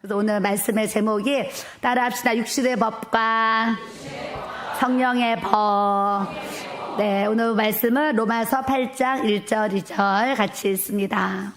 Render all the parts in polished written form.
그래서 오늘 말씀의 제목이 따라합시다. 육신의 법과 성령의 법. 네, 오늘 말씀은 로마서 8장 1절 2절 같이 읽습니다.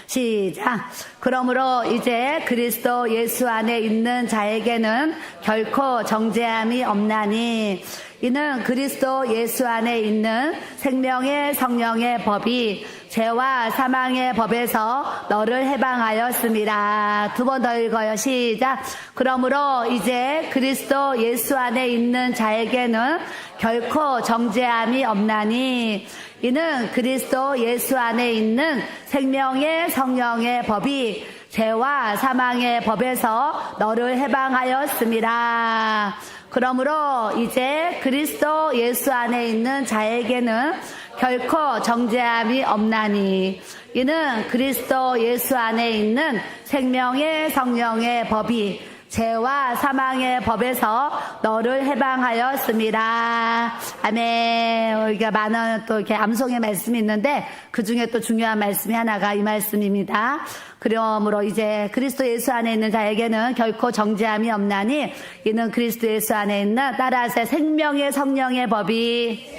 시작. 그러므로 이제 그리스도 예수 안에 있는 자에게는 결코 정죄함이 없나니 이는 그리스도 예수 안에 있는 생명의 성령의 법이 죄와 사망의 법에서 너를 해방하였습니다. 두 번 더 읽어요. 시작. 그러므로 이제 그리스도 예수 안에 있는 자에게는 결코 정죄함이 없나니 이는 그리스도 예수 안에 있는 생명의 성령의 법이 죄와 사망의 법에서 너를 해방하였습니다. 그러므로 이제 그리스도 예수 안에 있는 자에게는 결코 정죄함이 없나니 이는 그리스도 예수 안에 있는 생명의 성령의 법이 죄와 사망의 법에서 너를 해방하였습니다. 아멘. 우리가 많은 또 이렇게 암송의 말씀이 있는데 그 중에 또 중요한 말씀이 하나가 이 말씀입니다. 그러므로 이제 그리스도 예수 안에 있는 자에게는 결코 정죄함이 없나니 이는 그리스도 예수 안에 있는 따라서 생명의 성령의 법이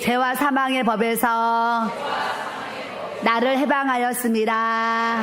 죄와 사망의 법에서 나를 해방하였습니다.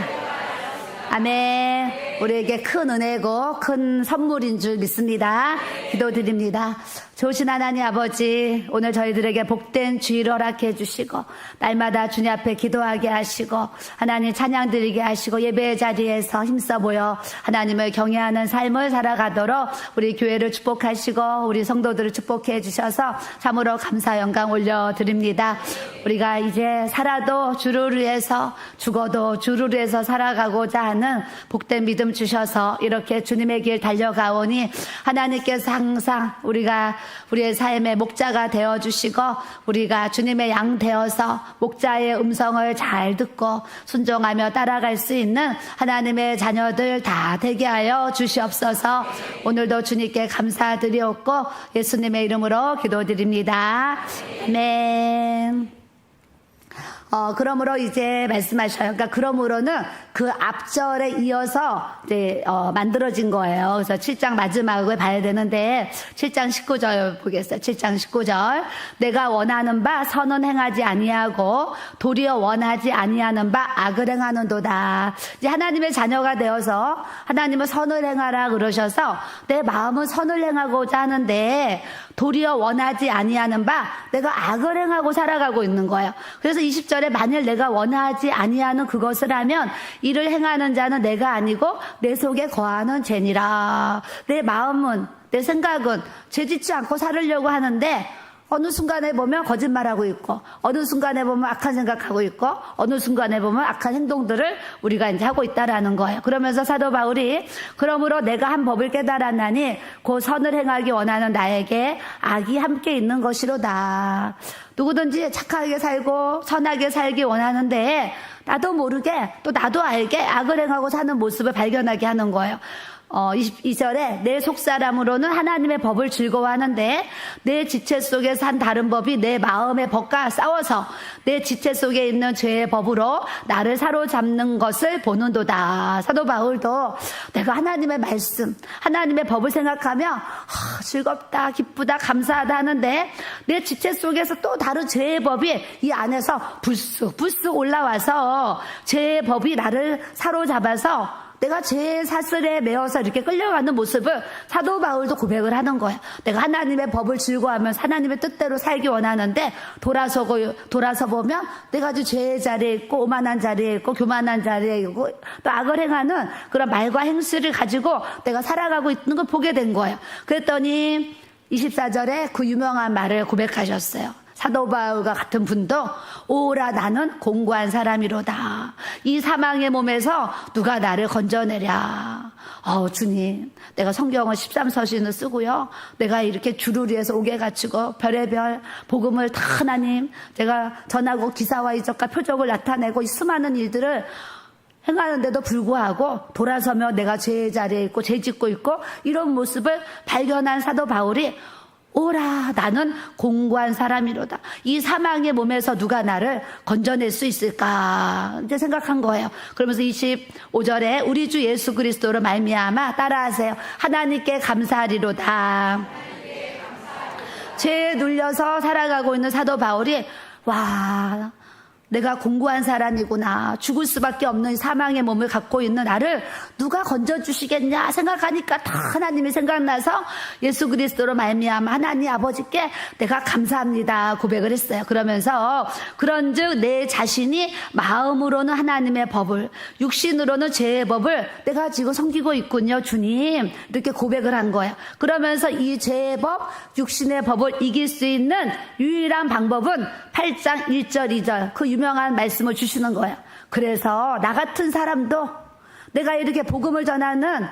아멘. 우리에게 큰 은혜고 큰 선물인 줄 믿습니다. 기도드립니다. 좋으신 하나님 아버지, 오늘 저희들에게 복된 주의를 허락해 주시고 날마다 주님 앞에 기도하게 하시고 하나님 찬양 드리게 하시고 예배의 자리에서 힘써 보여 하나님을 경외하는 삶을 살아가도록 우리 교회를 축복하시고 우리 성도들을 축복해 주셔서 참으로 감사 영광 올려드립니다. 우리가 이제 살아도 주를 위해서 죽어도 주를 위해서 살아가고자 하는 복된 믿음 주셔서 이렇게 주님의 길 달려가오니 하나님께서 항상 우리의 삶의 목자가 되어주시고 우리가 주님의 양 되어서 목자의 음성을 잘 듣고 순종하며 따라갈 수 있는 하나님의 자녀들 다 되게 하여 주시옵소서. 오늘도 주님께 감사드리옵고 예수님의 이름으로 기도드립니다. 아멘. 그러므로 이제 말씀하셔요. 그러니까 그러므로는 그 앞절에 이어서 이제 만들어진 거예요. 그래서 7장 마지막을 봐야 되는데 7장 19절 보겠어요. 7장 19절. 내가 원하는 바 선은 행하지 아니하고 도리어 원하지 아니하는 바 악을 행하는도다. 이제 하나님의 자녀가 되어서 하나님은 선을 행하라 그러셔서 내 마음은 선을 행하고자 하는데 도리어 원하지 아니하는 바 내가 악을 행하고 살아가고 있는 거예요. 그래서 20절에 만일 내가 원하지 아니하는 그것을 하면 이를 행하는 자는 내가 아니고 내 속에 거하는 죄니라. 내 마음은 내 생각은 죄짓지 않고 살으려고 하는데 어느 순간에 보면 거짓말하고 있고 어느 순간에 보면 악한 생각하고 있고 어느 순간에 보면 악한 행동들을 우리가 이제 하고 있다라는 거예요. 그러면서 사도 바울이 그러므로 내가 한 법을 깨달았나니 곧 선을 행하기 원하는 나에게 악이 함께 있는 것이로다. 누구든지 착하게 살고 선하게 살기 원하는데 나도 모르게 또 나도 알게 악을 행하고 사는 모습을 발견하게 하는 거예요. 22절에 내 속사람으로는 하나님의 법을 즐거워하는데 내 지체 속에서 한 다른 법이 내 마음의 법과 싸워서 내 지체 속에 있는 죄의 법으로 나를 사로잡는 것을 보는도다. 사도 바울도 내가 하나님의 말씀, 하나님의 법을 생각하며 즐겁다, 기쁘다, 감사하다 하는데 내 지체 속에서 또 다른 죄의 법이 이 안에서 불쑥 올라와서 죄의 법이 나를 사로잡아서 내가 죄의 사슬에 매어서 이렇게 끌려가는 모습을 사도 바울도 고백을 하는 거예요. 내가 하나님의 법을 즐거워하면서 하나님의 뜻대로 살기 원하는데 돌아서 보면 내가 아주 죄의 자리에 있고 오만한 자리에 있고 교만한 자리에 있고 또 악을 행하는 그런 말과 행실을 가지고 내가 살아가고 있는 걸 보게 된 거예요. 그랬더니 24절에 그 유명한 말을 고백하셨어요. 사도 바울과 같은 분도 오라 나는 공고한 사람이로다. 이 사망의 몸에서 누가 나를 건져내랴. 주님, 내가 성경을 13서신을 쓰고요. 내가 이렇게 주를 위해서 옥에 갇히고 별의별 복음을 다 하나님 제가 전하고 기사와 이적과 표적을 나타내고 이 수많은 일들을 행하는데도 불구하고 돌아서며 내가 죄의 자리에 있고 죄 짓고 있고 이런 모습을 발견한 사도 바울이 오라, 나는 공고한 사람이로다. 이 사망의 몸에서 누가 나를 건져낼 수 있을까 이제 생각한 거예요. 그러면서 25절에 우리 주 예수 그리스도로 말미암아 따라하세요. 하나님께 감사하리로다. 죄에 눌려서 살아가고 있는 사도 바울이 와, 내가 공고한 사람이구나. 죽을 수밖에 없는 사망의 몸을 갖고 있는 나를 누가 건져주시겠냐 생각하니까 다 하나님이 생각나서 예수 그리스도로 말미암아 하나님 아버지께 내가 감사합니다 고백을 했어요. 그러면서 그런즉 내 자신이 마음으로는 하나님의 법을, 육신으로는 죄의 법을 내가 지금 섬기고 있군요 주님, 이렇게 고백을 한 거예요. 그러면서 이 죄의 법, 육신의 법을 이길 수 있는 유일한 방법은 8장 1절 2절 그 유명한 말씀을 주시는 거예요. 그래서 나 같은 사람도, 내가 이렇게 복음을 전하는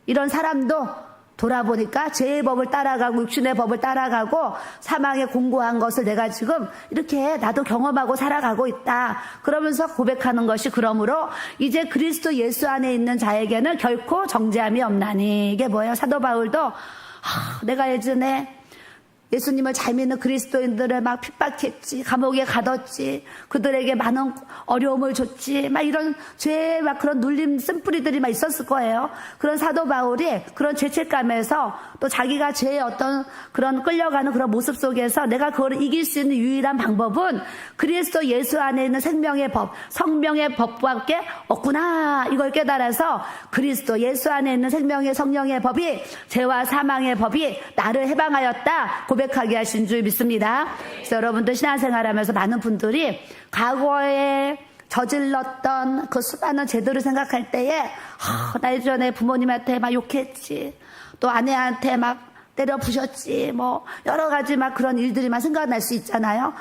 이런 사람도 돌아보니까 죄의 법을 따라가고 육신의 법을 따라가고 사망에 공고한 것을 내가 지금 이렇게 나도 경험하고 살아가고 있다. 그러면서 고백하는 것이, 그러므로 이제 그리스도 예수 안에 있는 자에게는 결코 정죄함이 없나니. 이게 뭐예요? 사도 바울도 내가 예전에 예수님을 잘 믿는 그리스도인들을 막 핍박했지, 감옥에 가뒀지, 그들에게 많은 어려움을 줬지, 막 이런 죄의 막 그런 눌림 쓴뿌리들이 막 있었을 거예요. 그런 사도 바울이 그런 죄책감에서 또 자기가 죄의 어떤 그런 끌려가는 그런 모습 속에서 내가 그걸 이길 수 있는 유일한 방법은 그리스도 예수 안에 있는 생명의 법, 성령의 법밖에 없구나, 이걸 깨달아서 그리스도 예수 안에 있는 생명의 성령의 법이, 죄와 사망의 법이 나를 해방하였다 고백하게 하신 줄 믿습니다. 그래서 여러분들 신앙생활하면서 많은 분들이 과거에 저질렀던 그 수많은 죄들을 생각할 때에 나 예전에 부모님한테 막 욕했지, 또 아내한테 막 때려 부셨지, 뭐 여러 가지 막 그런 일들이 막 생각날 수 있잖아요.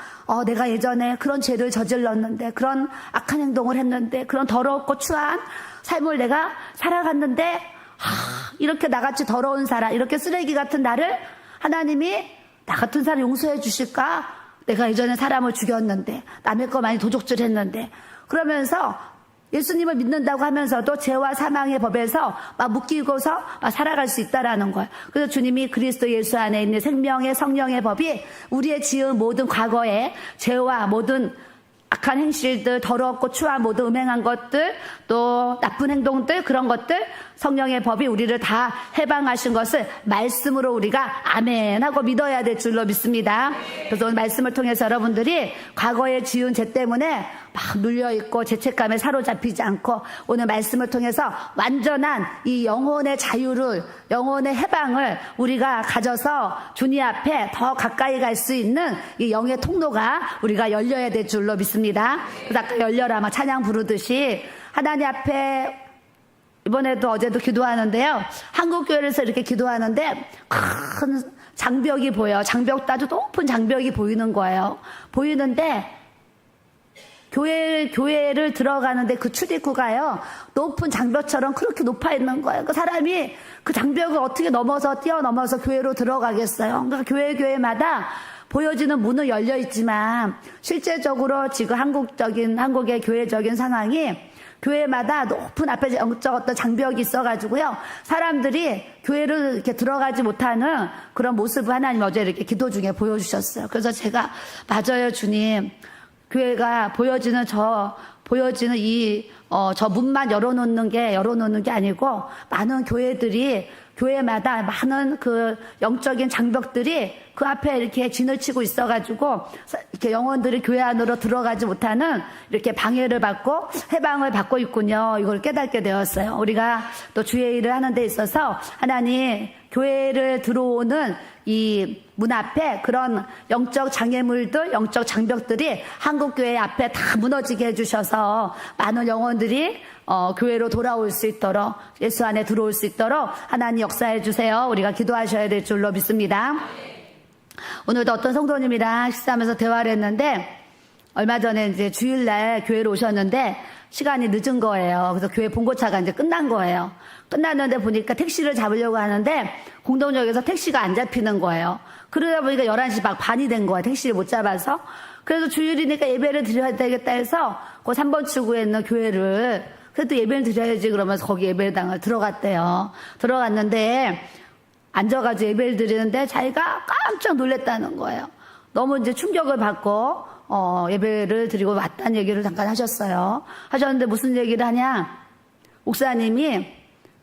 내가 예전에 그런 죄를 저질렀는데, 그런 악한 행동을 했는데, 그런 더럽고 추한 삶을 내가 살아갔는데 이렇게 나같이 더러운 사람, 이렇게 쓰레기 같은 나를 하나님이 나 같은 사람 용서해 주실까? 내가 예전에 사람을 죽였는데, 남의 거 많이 도적질했는데, 그러면서 예수님을 믿는다고 하면서도 죄와 사망의 법에서 막 묶이고서 막 살아갈 수 있다라는 거예요. 그래서 주님이 그리스도 예수 안에 있는 생명의 성령의 법이 우리의 지은 모든 과거의 죄와 모든 악한 행실들, 더럽고 추한 모든 음행한 것들, 또 나쁜 행동들, 그런 것들, 성령의 법이 우리를 다 해방하신 것을 말씀으로 우리가 아멘 하고 믿어야 될 줄로 믿습니다. 그래서 오늘 말씀을 통해서 여러분들이 과거에 지은 죄 때문에 막 눌려있고 죄책감에 사로잡히지 않고 오늘 말씀을 통해서 완전한 이 영혼의 자유를, 영혼의 해방을 우리가 가져서 주님 앞에 더 가까이 갈 수 있는 이 영의 통로가 우리가 열려야 될 줄로 믿습니다. 그래서 아까 열려라 막 찬양 부르듯이 하나님 앞에 이번에도 어제도 기도하는데요, 한국교회에서 이렇게 기도하는데 큰 장벽이 보여요. 장벽도 아주 높은 장벽이 보이는 거예요. 보이는데 교회를 들어가는데 그 출입구가요, 높은 장벽처럼 그렇게 높아 있는 거예요. 그 사람이 그 장벽을 어떻게 뛰어넘어서 교회로 들어가겠어요. 그러니까 교회마다 보여지는 문은 열려 있지만 실제적으로 지금 한국의 교회적인 상황이 교회마다 높은 앞에 영적 어떤 장벽이 있어가지고요, 사람들이 교회를 이렇게 들어가지 못하는 그런 모습을 하나님 어제 이렇게 기도 중에 보여주셨어요. 그래서 제가 맞아요 주님, 교회가 보여지는 저 문만 열어놓는 게 아니고 많은 교회마다 많은 그 영적인 장벽들이 그 앞에 이렇게 진을 치고 있어가지고 이렇게 영혼들이 교회 안으로 들어가지 못하는 이렇게 방해를 받고 해방을 받고 있군요. 이걸 깨닫게 되었어요. 우리가 또 주의 일을 하는 데 있어서 하나님 교회를 들어오는 이 문 앞에 그런 영적 장애물들, 영적 장벽들이 한국교회 앞에 다 무너지게 해주셔서 많은 영혼들이 교회로 돌아올 수 있도록, 예수 안에 들어올 수 있도록 하나님 역사해 주세요. 우리가 기도하셔야 될 줄로 믿습니다. 오늘도 어떤 성도님이랑 식사하면서 대화를 했는데, 얼마 전에 이제 주일날 교회로 오셨는데 시간이 늦은 거예요. 그래서 교회 봉고차가 이제 끝난 거예요. 끝났는데 보니까 택시를 잡으려고 하는데 공동역에서 택시가 안 잡히는 거예요. 그러다 보니까 11시 막 반이 된 거예요. 택시를 못 잡아서. 그래서 주일이니까 예배를 드려야 되겠다 해서 그 3번 출구에 있는 교회를, 그래도 예배를 드려야지 그러면서 거기 예배당을 들어갔대요. 들어갔는데 앉아가지고 예배를 드리는데 자기가 깜짝 놀랐다는 거예요. 너무 이제 충격을 받고 예배를 드리고 왔다는 얘기를 잠깐 하셨어요. 하셨는데 무슨 얘기를 하냐? 목사님이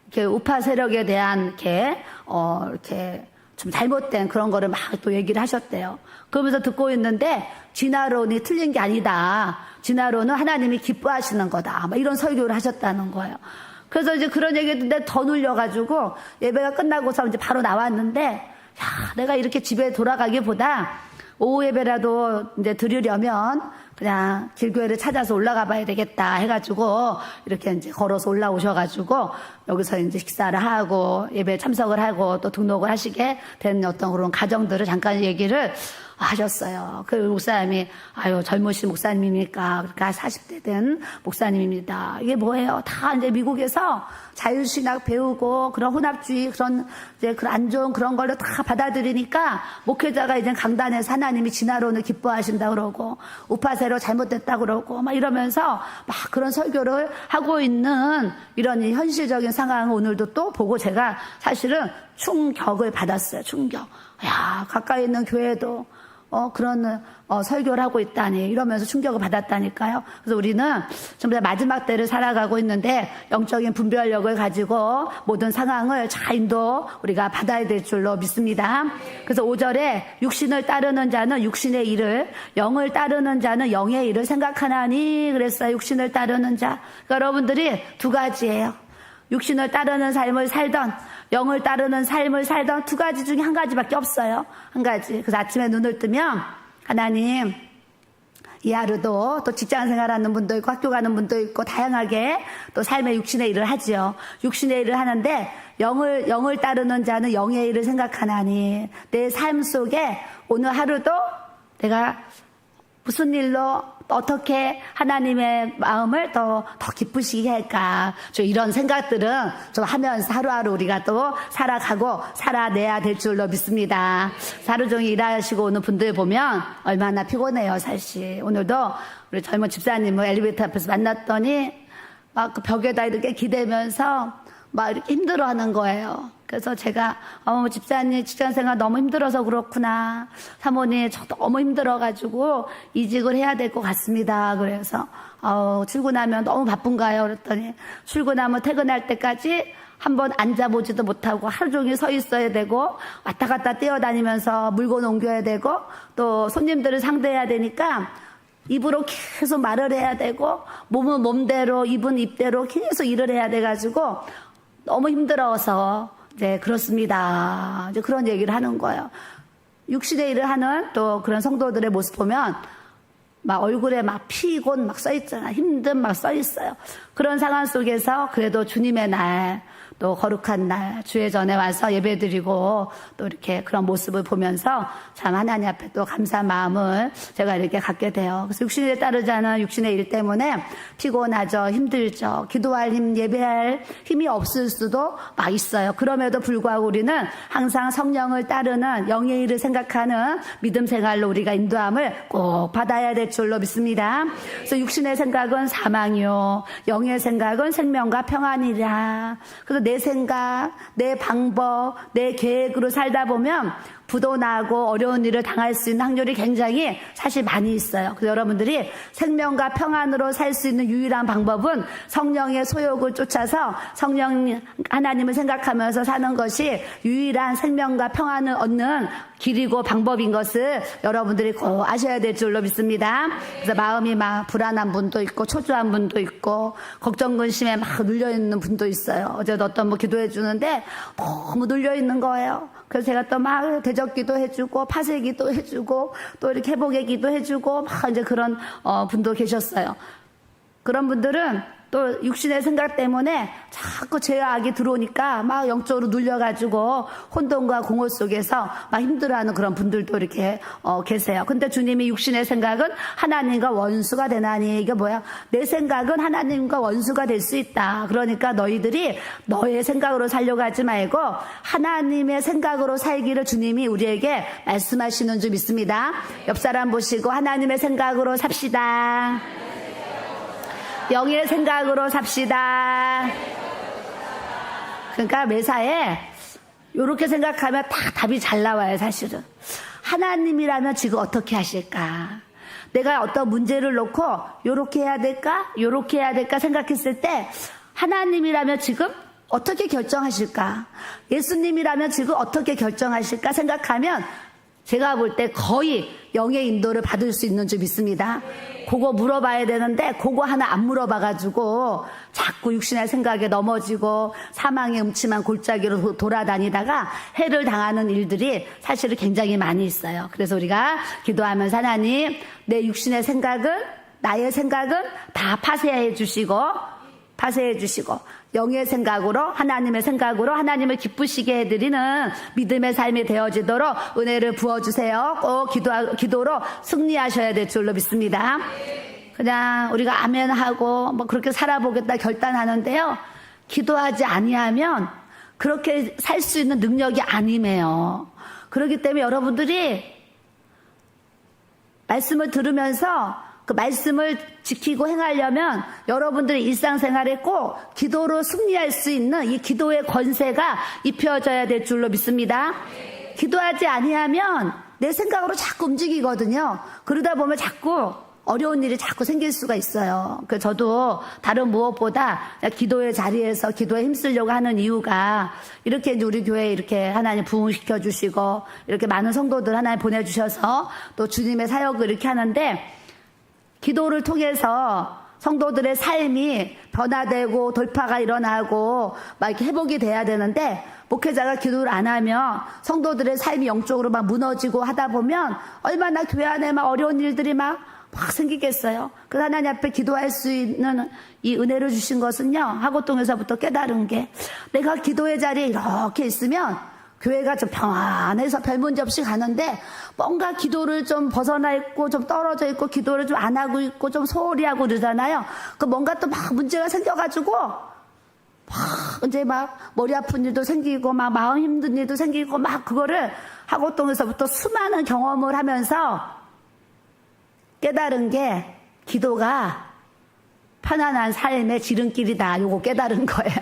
이렇게 우파 세력에 대한 이렇게 좀 잘못된 그런 거를 막 또 얘기를 하셨대요. 그러면서 듣고 있는데 진화론이 틀린 게 아니다. 진화론은 하나님이 기뻐하시는 거다. 막 이런 설교를 하셨다는 거예요. 그래서 이제 그런 얘기 듣는데 더 눌려가지고 예배가 끝나고서 이제 바로 나왔는데, 야, 내가 이렇게 집에 돌아가기보다 오후 예배라도 이제 드리려면 그냥 길교회를 찾아서 올라가 봐야 되겠다 해가지고 이렇게 이제 걸어서 올라오셔가지고 여기서 이제 식사를 하고 예배에 참석을 하고 또 등록을 하시게 된 어떤 그런 가정들을 잠깐 얘기를 하셨어요. 그 목사님이, 아유, 젊으신 목사님입니까? 그러니까 40대 된 목사님입니다. 이게 뭐예요? 다 이제 미국에서 자유신학 배우고 그런 혼합주의 그런 이제 그 안 좋은 그런 걸로 다 받아들이니까 목회자가 이제 강단에서 하나님이 진화론을 기뻐하신다 그러고 우파세로 잘못됐다 그러고 막 이러면서 막 그런 설교를 하고 있는 이런 현실적인 상황을 오늘도 또 보고 제가 사실은 충격을 받았어요. 충격. 야, 가까이 있는 교회도 그런 설교를 하고 있다니 이러면서 충격을 받았다니까요. 그래서 우리는 전부 다 마지막 때를 살아가고 있는데 영적인 분별력을 가지고 모든 상황을 잘 인도 우리가 받아야 될 줄로 믿습니다. 그래서 5절에 육신을 따르는 자는 육신의 일을, 영을 따르는 자는 영의 일을 생각하나니 그랬어요. 육신을 따르는 자. 그러니까 여러분들이 두 가지예요. 육신을 따르는 삶을 살던 영을 따르는 삶을 살던 두 가지 중에 한 가지밖에 없어요. 한 가지. 그래서 아침에 눈을 뜨면 하나님, 이 하루도 또 직장 생활하는 분도 있고 학교 가는 분도 있고 다양하게 또 삶의 육신의 일을 하지요. 육신의 일을 하는데 영을 따르는 자는 영의 일을 생각하나니 내 삶 속에 오늘 하루도 내가 무슨 일로 어떻게 하나님의 마음을 더 기쁘시게 할까. 좀 이런 생각들은 좀 하면서 하루하루 우리가 또 살아가고 살아내야 될 줄로 믿습니다. 하루 종일 일하시고 오는 분들 보면 얼마나 피곤해요, 사실. 오늘도 우리 젊은 집사님을 엘리베이터 앞에서 만났더니 막 그 벽에다 이렇게 기대면서 막 이렇게 힘들어 하는 거예요. 그래서 제가 집사님 직장생활 너무 힘들어서 그렇구나. 사모님 저 너무 힘들어가지고 이직을 해야 될 것 같습니다. 그래서 출근하면 너무 바쁜가요? 그랬더니 출근하면 퇴근할 때까지 한번 앉아보지도 못하고 하루 종일 서 있어야 되고 왔다 갔다 뛰어다니면서 물건 옮겨야 되고 또 손님들을 상대해야 되니까 입으로 계속 말을 해야 되고 몸은 몸대로 입은 입대로 계속 일을 해야 돼가지고 너무 힘들어서 이제 그렇습니다. 이제 그런 얘기를 하는 거예요. 육신의 일을 하는 또 그런 성도들의 모습 보면 막 얼굴에 막 피곤 막 써 있잖아. 힘든 막 써 있어요. 그런 상황 속에서 그래도 주님의 날, 또 거룩한 날 주의 전에 와서 예배드리고 또 이렇게 그런 모습을 보면서 참 하나님 앞에 또 감사한 마음을 제가 이렇게 갖게 돼요. 그래서 육신에 따르지 않은 육신의 일 때문에 피곤하죠. 힘들죠. 기도할 힘, 예배할 힘이 없을 수도 막 있어요. 그럼에도 불구하고 우리는 항상 성령을 따르는 영의 일을 생각하는 믿음 생활로 우리가 인도함을 꼭 받아야 될 줄로 믿습니다. 그래서 육신의 생각은 사망이요, 영의 생각은 생명과 평안이라. 그래서 내 생각, 내 방법, 내 계획으로 살다 보면 부도 나고 어려운 일을 당할 수 있는 확률이 굉장히 사실 많이 있어요. 그래서 여러분들이 생명과 평안으로 살 수 있는 유일한 방법은 성령의 소욕을 쫓아서 성령 하나님을 생각하면서 사는 것이 유일한 생명과 평안을 얻는 길이고 방법인 것을 여러분들이 꼭 아셔야 될 줄로 믿습니다. 그래서 마음이 막 불안한 분도 있고 초조한 분도 있고 걱정 근심에 막 눌려있는 분도 있어요. 어제도 어떤 분 기도해 주는데 너무 눌려있는 거예요. 그래서 제가 또 막 대적기도 해주고 파쇄기도 해주고 또 이렇게 회복의 기도 해주고 막 이제 그런 분도 계셨어요. 그런 분들은 또 육신의 생각 때문에 자꾸 죄악이 들어오니까 막 영적으로 눌려가지고 혼돈과 공허 속에서 막 힘들어하는 그런 분들도 이렇게 계세요. 근데 주님이 육신의 생각은 하나님과 원수가 되나니, 이게 뭐야? 내 생각은 하나님과 원수가 될 수 있다. 그러니까 너희들이 너의 생각으로 살려고 하지 말고 하나님의 생각으로 살기를 주님이 우리에게 말씀하시는 줄 믿습니다. 옆 사람 보시고 하나님의 생각으로 삽시다. 영의 생각으로 삽시다. 그러니까 매사에 요렇게 생각하면 다 답이 잘 나와요, 사실은. 하나님이라면 지금 어떻게 하실까? 내가 어떤 문제를 놓고 요렇게 해야 될까? 요렇게 해야 될까? 생각했을 때 하나님이라면 지금 어떻게 결정하실까? 예수님이라면 지금 어떻게 결정하실까? 생각하면 제가 볼 때 거의 영의 인도를 받을 수 있는 줄 믿습니다. 그거 물어봐야 되는데 그거 하나 안 물어봐가지고 자꾸 육신의 생각에 넘어지고 사망의 음침한 골짜기로 돌아다니다가 해를 당하는 일들이 사실은 굉장히 많이 있어요. 그래서 우리가 기도하면서 하나님, 내 육신의 생각은, 나의 생각은 다 파쇄해 주시고 영의 생각으로, 하나님의 생각으로 하나님을 기쁘시게 해드리는 믿음의 삶이 되어지도록 은혜를 부어주세요. 꼭 기도로 승리하셔야 될 줄로 믿습니다. 그냥 우리가 아멘하고 뭐 그렇게 살아보겠다 결단하는데요, 기도하지 아니하면 그렇게 살 수 있는 능력이 아니에요. 그렇기 때문에 여러분들이 말씀을 들으면서 그 말씀을 지키고 행하려면 여러분들의 일상생활에 꼭 기도로 승리할 수 있는 이 기도의 권세가 입혀져야 될 줄로 믿습니다. 기도하지 아니하면 내 생각으로 자꾸 움직이거든요. 그러다 보면 자꾸 어려운 일이 자꾸 생길 수가 있어요. 그래서 저도 다른 무엇보다 기도의 자리에서 기도에 힘쓰려고 하는 이유가, 이렇게 우리 교회에 이렇게 하나님 부흥시켜 주시고 이렇게 많은 성도들 하나님 보내주셔서 또 주님의 사역을 이렇게 하는데, 기도를 통해서 성도들의 삶이 변화되고 돌파가 일어나고 막 이렇게 회복이 돼야 되는데, 목회자가 기도를 안 하면 성도들의 삶이 영적으로 막 무너지고 하다 보면 얼마나 교회 안에 막 어려운 일들이 막 생기겠어요. 그래서 하나님 앞에 기도할 수 있는 이 은혜를 주신 것은요, 하고통에서부터 깨달은 게, 내가 기도의 자리에 이렇게 있으면 교회가 좀 평안해서 별 문제 없이 가는데, 뭔가 기도를 좀 벗어나 있고 좀 떨어져 있고 기도를 좀 안 하고 있고 좀 소홀히 하고 그러잖아요. 그 뭔가 또 막 문제가 생겨가지고 이제 막 머리 아픈 일도 생기고 막 마음 힘든 일도 생기고 막, 그거를 하고통에서부터 수많은 경험을 하면서 깨달은 게, 기도가 편안한 삶의 지름길이다. 요거 깨달은 거예요.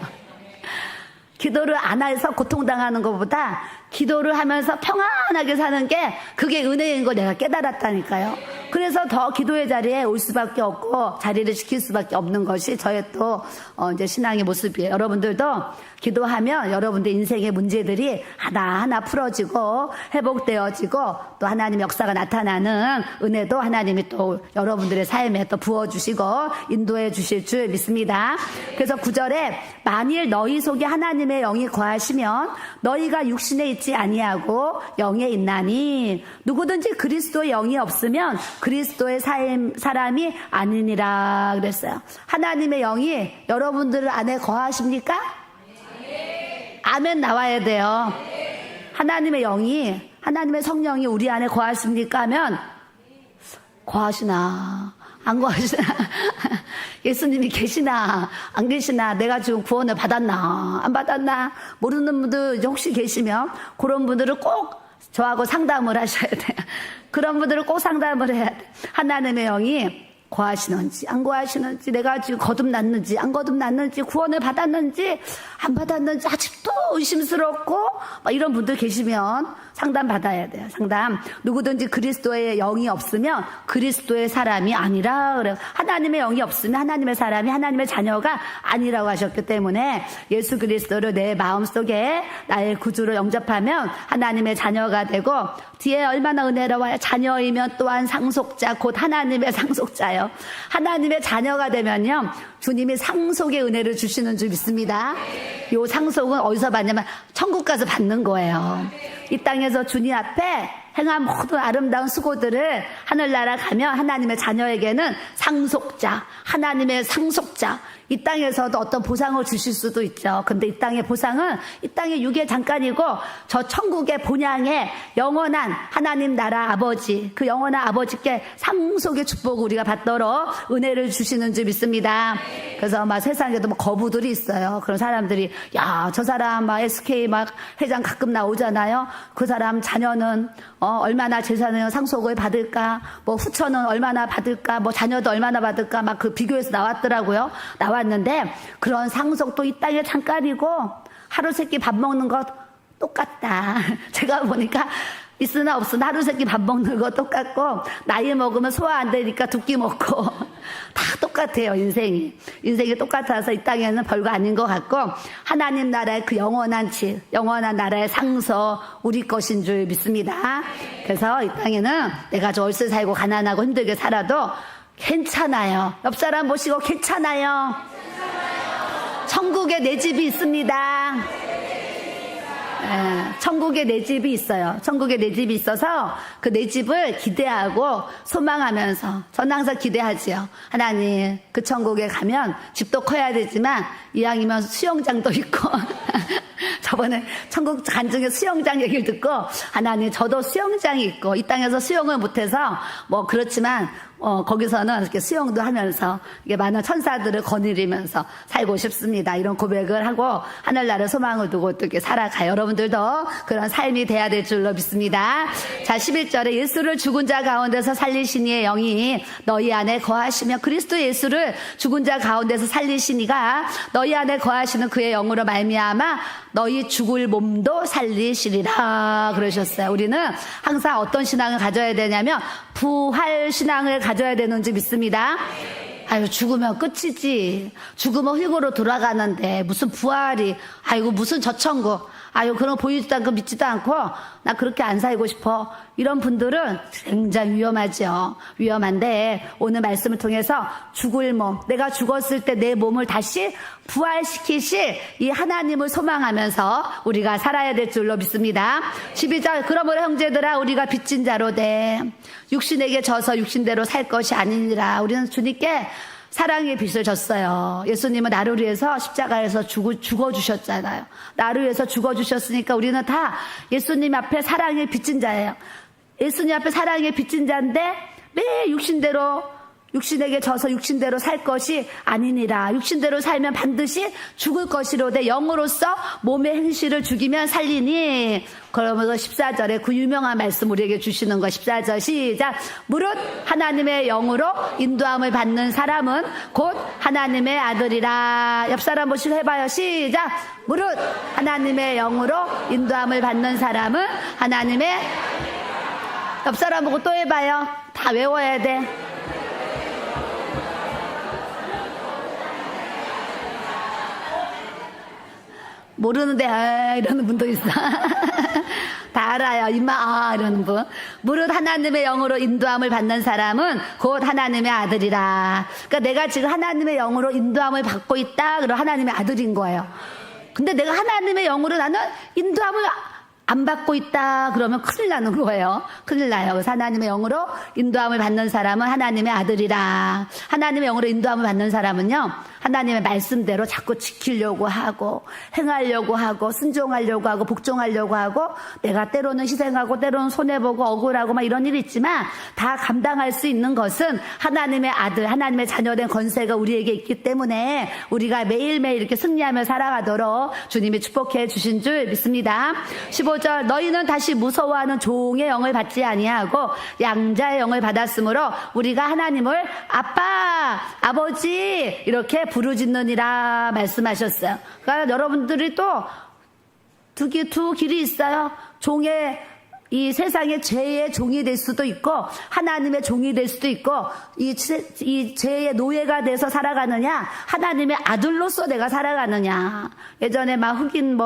기도를 안 해서 고통당하는 것보다 기도를 하면서 평안하게 사는 게 그게 은혜인 걸 내가 깨달았다니까요. 그래서 더 기도의 자리에 올 수밖에 없고 자리를 지킬 수밖에 없는 것이 저의 또 이제 신앙의 모습이에요. 여러분들도 기도하면 여러분들 인생의 문제들이 하나하나 풀어지고 회복되어지고 또 하나님의 역사가 나타나는 은혜도 하나님이 또 여러분들의 삶에 또 부어주시고 인도해 주실 줄 믿습니다. 그래서 9절에 만일 너희 속에 하나님의 영이 거하시면 너희가 육신에 있지 아니하고 영에 있나니, 누구든지 그리스도의 영이 없으면 그리스도의 사람이 아니니라 그랬어요. 하나님의 영이 여러분들 안에 거하십니까? 아멘 나와야 돼요. 하나님의 영이, 하나님의 성령이 우리 안에 거하십니까? 하면 거하시나 안 거하시나 예수님이 계시나 안 계시나, 내가 지금 구원을 받았나 안 받았나 모르는 분들 혹시 계시면 그런 분들은 꼭 저하고 상담을 하셔야 돼요. 그런 분들은 꼭 상담을 해야 돼요. 하나님의 영이 거하시는지 안 거하시는지, 내가 지금 거듭났는지 안 거듭났는지, 구원을 받았는지 안 받았는지 아직도 의심스럽고 이런 분들 계시면 상담 받아야 돼요. 상담. 누구든지 그리스도의 영이 없으면 그리스도의 사람이 아니라 그래요. 하나님의 영이 없으면 하나님의 사람이 하나님의 자녀가 아니라고 하셨기 때문에 예수 그리스도를 내 마음속에 나의 구주로 영접하면 하나님의 자녀가 되고, 뒤에 얼마나 은혜로워요. 자녀이면 또한 상속자, 곧 하나님의 상속자요. 하나님의 자녀가 되면요, 주님이 상속의 은혜를 주시는 줄 믿습니다. 요 상속은 어디서 받냐면 천국 가서 받는 거예요. 이 땅에서 주님 앞에 행한 모든 아름다운 수고들을 하늘나라 가면 하나님의 자녀에게는 상속자, 하나님의 상속자, 이 땅에서도 어떤 보상을 주실 수도 있죠. 근데 이 땅의 보상은 이 땅의 육의 잠깐이고, 저 천국의 본향의 영원한 하나님 나라 아버지, 그 영원한 아버지께 상속의 축복을 우리가 받도록 은혜를 주시는 줄 믿습니다. 그래서 막 세상에도 뭐 거부들이 있어요. 그런 사람들이, 야, 저 사람 막 SK 막 회장 가끔 나오잖아요. 그 사람 자녀는 얼마나 재산을 상속을 받을까, 뭐 후처는 얼마나 받을까, 뭐 자녀도 얼마나 받을까, 막 그 비교해서 나왔더라고요. 나왔는데, 그런 상속도 이 땅에 잠깐이고, 하루 세끼 밥 먹는 것 똑같다. 제가 보니까 있으나 없으나 하루 세끼 밥 먹는 거 똑같고, 나이 먹으면 소화 안 되니까 두 끼 먹고 다 똑같아요. 인생이 똑같아서 이 땅에는 별거 아닌 것 같고, 하나님 나라의 그 영원한 영원한 나라의 상서 우리 것인 줄 믿습니다. 그래서 이 땅에는 내가 저 월세 살고 가난하고 힘들게 살아도 괜찮아요. 옆 사람 보시고 괜찮아요. 천국에 내 집이 있습니다. 천국에 내 집이 있어요. 천국에 내 집이 있어서 그 내 집을 기대하고 소망하면서, 저는 항상 기대하지요. 하나님, 그 천국에 가면 집도 커야 되지만 이왕이면 수영장도 있고 저번에 천국 간증의 수영장 얘기를 듣고, 하나님 저도 수영장이 있고, 이 땅에서 수영을 못해서 뭐 그렇지만 거기서는 이렇게 수영도 하면서 이게 많은 천사들을 거느리면서 살고 싶습니다. 이런 고백을 하고 하늘나라를 소망을 두고 또 이렇게 살아가요. 여러분들도 그런 삶이 돼야 될 줄로 믿습니다. 자, 11절에 예수를 죽은 자 가운데서 살리신 이의 영이 너희 안에 거하시며, 그리스도 예수를 죽은 자 가운데서 살리신 이가 너희 안에 거하시는 그의 영으로 말미암아 너희 죽을 몸도 살리시리라 그러셨어요. 우리는 항상 어떤 신앙을 가져야 되냐면 부활 신앙을 가져야 되는지 믿습니다. 아유, 죽으면 끝이지. 죽으면 흙으로 돌아가는데 무슨 부활이, 아이고 무슨 저천국, 아유 그런 거 보이지도 않고 믿지도 않고 나 그렇게 안 살고 싶어. 이런 분들은 굉장히 위험하죠. 위험한데 오늘 말씀을 통해서 죽을 몸, 내가 죽었을 때 내 몸을 다시 부활시키실 이 하나님을 소망하면서 우리가 살아야 될 줄로 믿습니다. 12절, 그러므로 형제들아 우리가 빚진 자로 돼 육신에게 져서 육신대로 살 것이 아니니라. 우리는 주님께 사랑의 빚을 졌어요. 예수님은 나를 위해서 십자가에서 죽어주셨잖아요. 나를 위해서 죽어주셨으니까 우리는 다 예수님 앞에 사랑의 빚진 자예요. 예수님 앞에 사랑의 빚진 자인데 매 육신에게 져서 육신대로 살 것이 아니니라. 육신대로 살면 반드시 죽을 것이로되 영으로서 몸의 행실을 죽이면 살리니. 그러면서 14절에 그 유명한 말씀 우리에게 주시는 거, 14절 시작. 무릇 하나님의 영으로 인도함을 받는 사람은 곧 하나님의 아들이라. 옆 사람 보시고 해봐요. 시작. 무릇 하나님의 영으로 인도함을 받는 사람은 하나님의. 옆 사람 보고 또 해봐요. 다 외워야 돼. 모르는데 이러는 분도 있어. 다 알아요. 입만 이러는 분. 무릇 하나님의 영으로 인도함을 받는 사람은 곧 하나님의 아들이라. 그러니까 내가 지금 하나님의 영으로 인도함을 받고 있다. 그럼 하나님의 아들인 거예요. 근데 내가 하나님의 영으로 나는 인도함을 안 받고 있다 그러면 큰일 나는 거예요. 큰일 나요. 그래서 하나님의 영으로 인도함을 받는 사람은 하나님의 아들이라. 하나님의 영으로 인도함을 받는 사람은요, 하나님의 말씀대로 자꾸 지키려고 하고 행하려고 하고 순종하려고 하고 복종하려고 하고, 내가 때로는 희생하고 때로는 손해보고 억울하고 막 이런 일이 있지만 다 감당할 수 있는 것은 하나님의 아들, 하나님의 자녀된 권세가 우리에게 있기 때문에 우리가 매일매일 이렇게 승리하며 살아가도록 주님이 축복해 주신 줄 믿습니다. 15절, 너희는 다시 무서워하는 종의 영을 받지 아니하고 양자의 영을 받았으므로 우리가 하나님을 아빠, 아버지 이렇게 부르짖느니라 말씀하셨어요. 그러니까 여러분들이 또 두 길이 있어요. 이 세상의 죄의 종이 될 수도 있고 하나님의 종이 될 수도 있고, 이 죄의 노예가 돼서 살아가느냐, 하나님의 아들로서 내가 살아가느냐. 예전에 막 흑인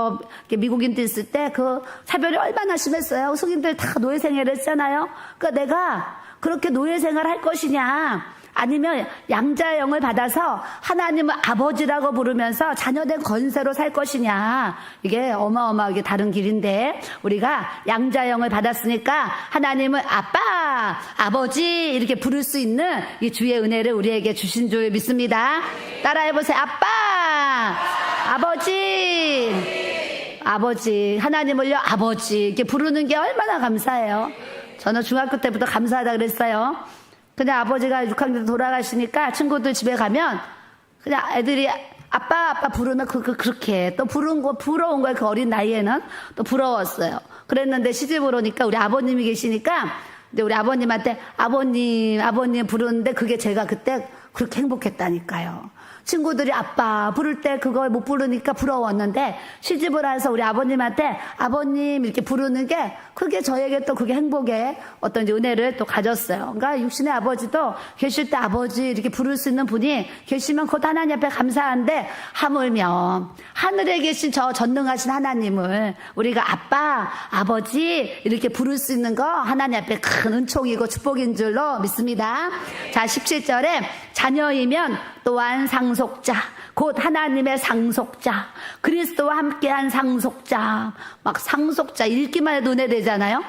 미국인들 있을 때 그 차별이 얼마나 심했어요. 흑인들 다 노예 생활을 했잖아요. 그러니까 내가 그렇게 노예 생활을 할 것이냐, 아니면 양자의 영을 받아서 하나님을 아버지라고 부르면서 자녀된 권세로 살 것이냐. 이게 어마어마하게 다른 길인데, 우리가 양자의 영을 받았으니까 하나님을 아빠, 아버지 이렇게 부를 수 있는 이 주의 은혜를 우리에게 주신 줄 믿습니다. 따라해보세요. 아빠, 아버지, 아버지, 하나님을요 아버지 이렇게 부르는 게 얼마나 감사해요. 저는 중학교 때부터 감사하다 그랬어요. 그냥 아버지가 6학년 때 돌아가시니까 친구들 집에 가면 그냥 애들이 아빠 부르면 그렇게 또 부러운 거예요. 그 어린 나이에는 또 부러웠어요. 그랬는데 시집으로 오니까 우리 아버님이 계시니까 이제 우리 아버님한테 아버님 부르는데 그게 제가 그때 그렇게 행복했다니까요. 친구들이 아빠 부를 때 그걸 못 부르니까 부러웠는데 시집을 해서 우리 아버님한테 아버님 이렇게 부르는 게 그게 저에게 또 그게 행복의 어떤 이제 은혜를 또 가졌어요. 그러니까 육신의 아버지도 계실 때 아버지 이렇게 부를 수 있는 분이 계시면 곧 하나님 앞에 감사한데 하물며 하늘에 계신 저 전능하신 하나님을 우리가 아빠, 아버지 이렇게 부를 수 있는 거 하나님 앞에 큰 은총이고 축복인 줄로 믿습니다. 자, 17절에 자녀이면 또한 상속자, 곧 하나님의 상속자, 그리스도와 함께한 상속자. 막 상속자 읽기만 해도 은혜 되잖아요.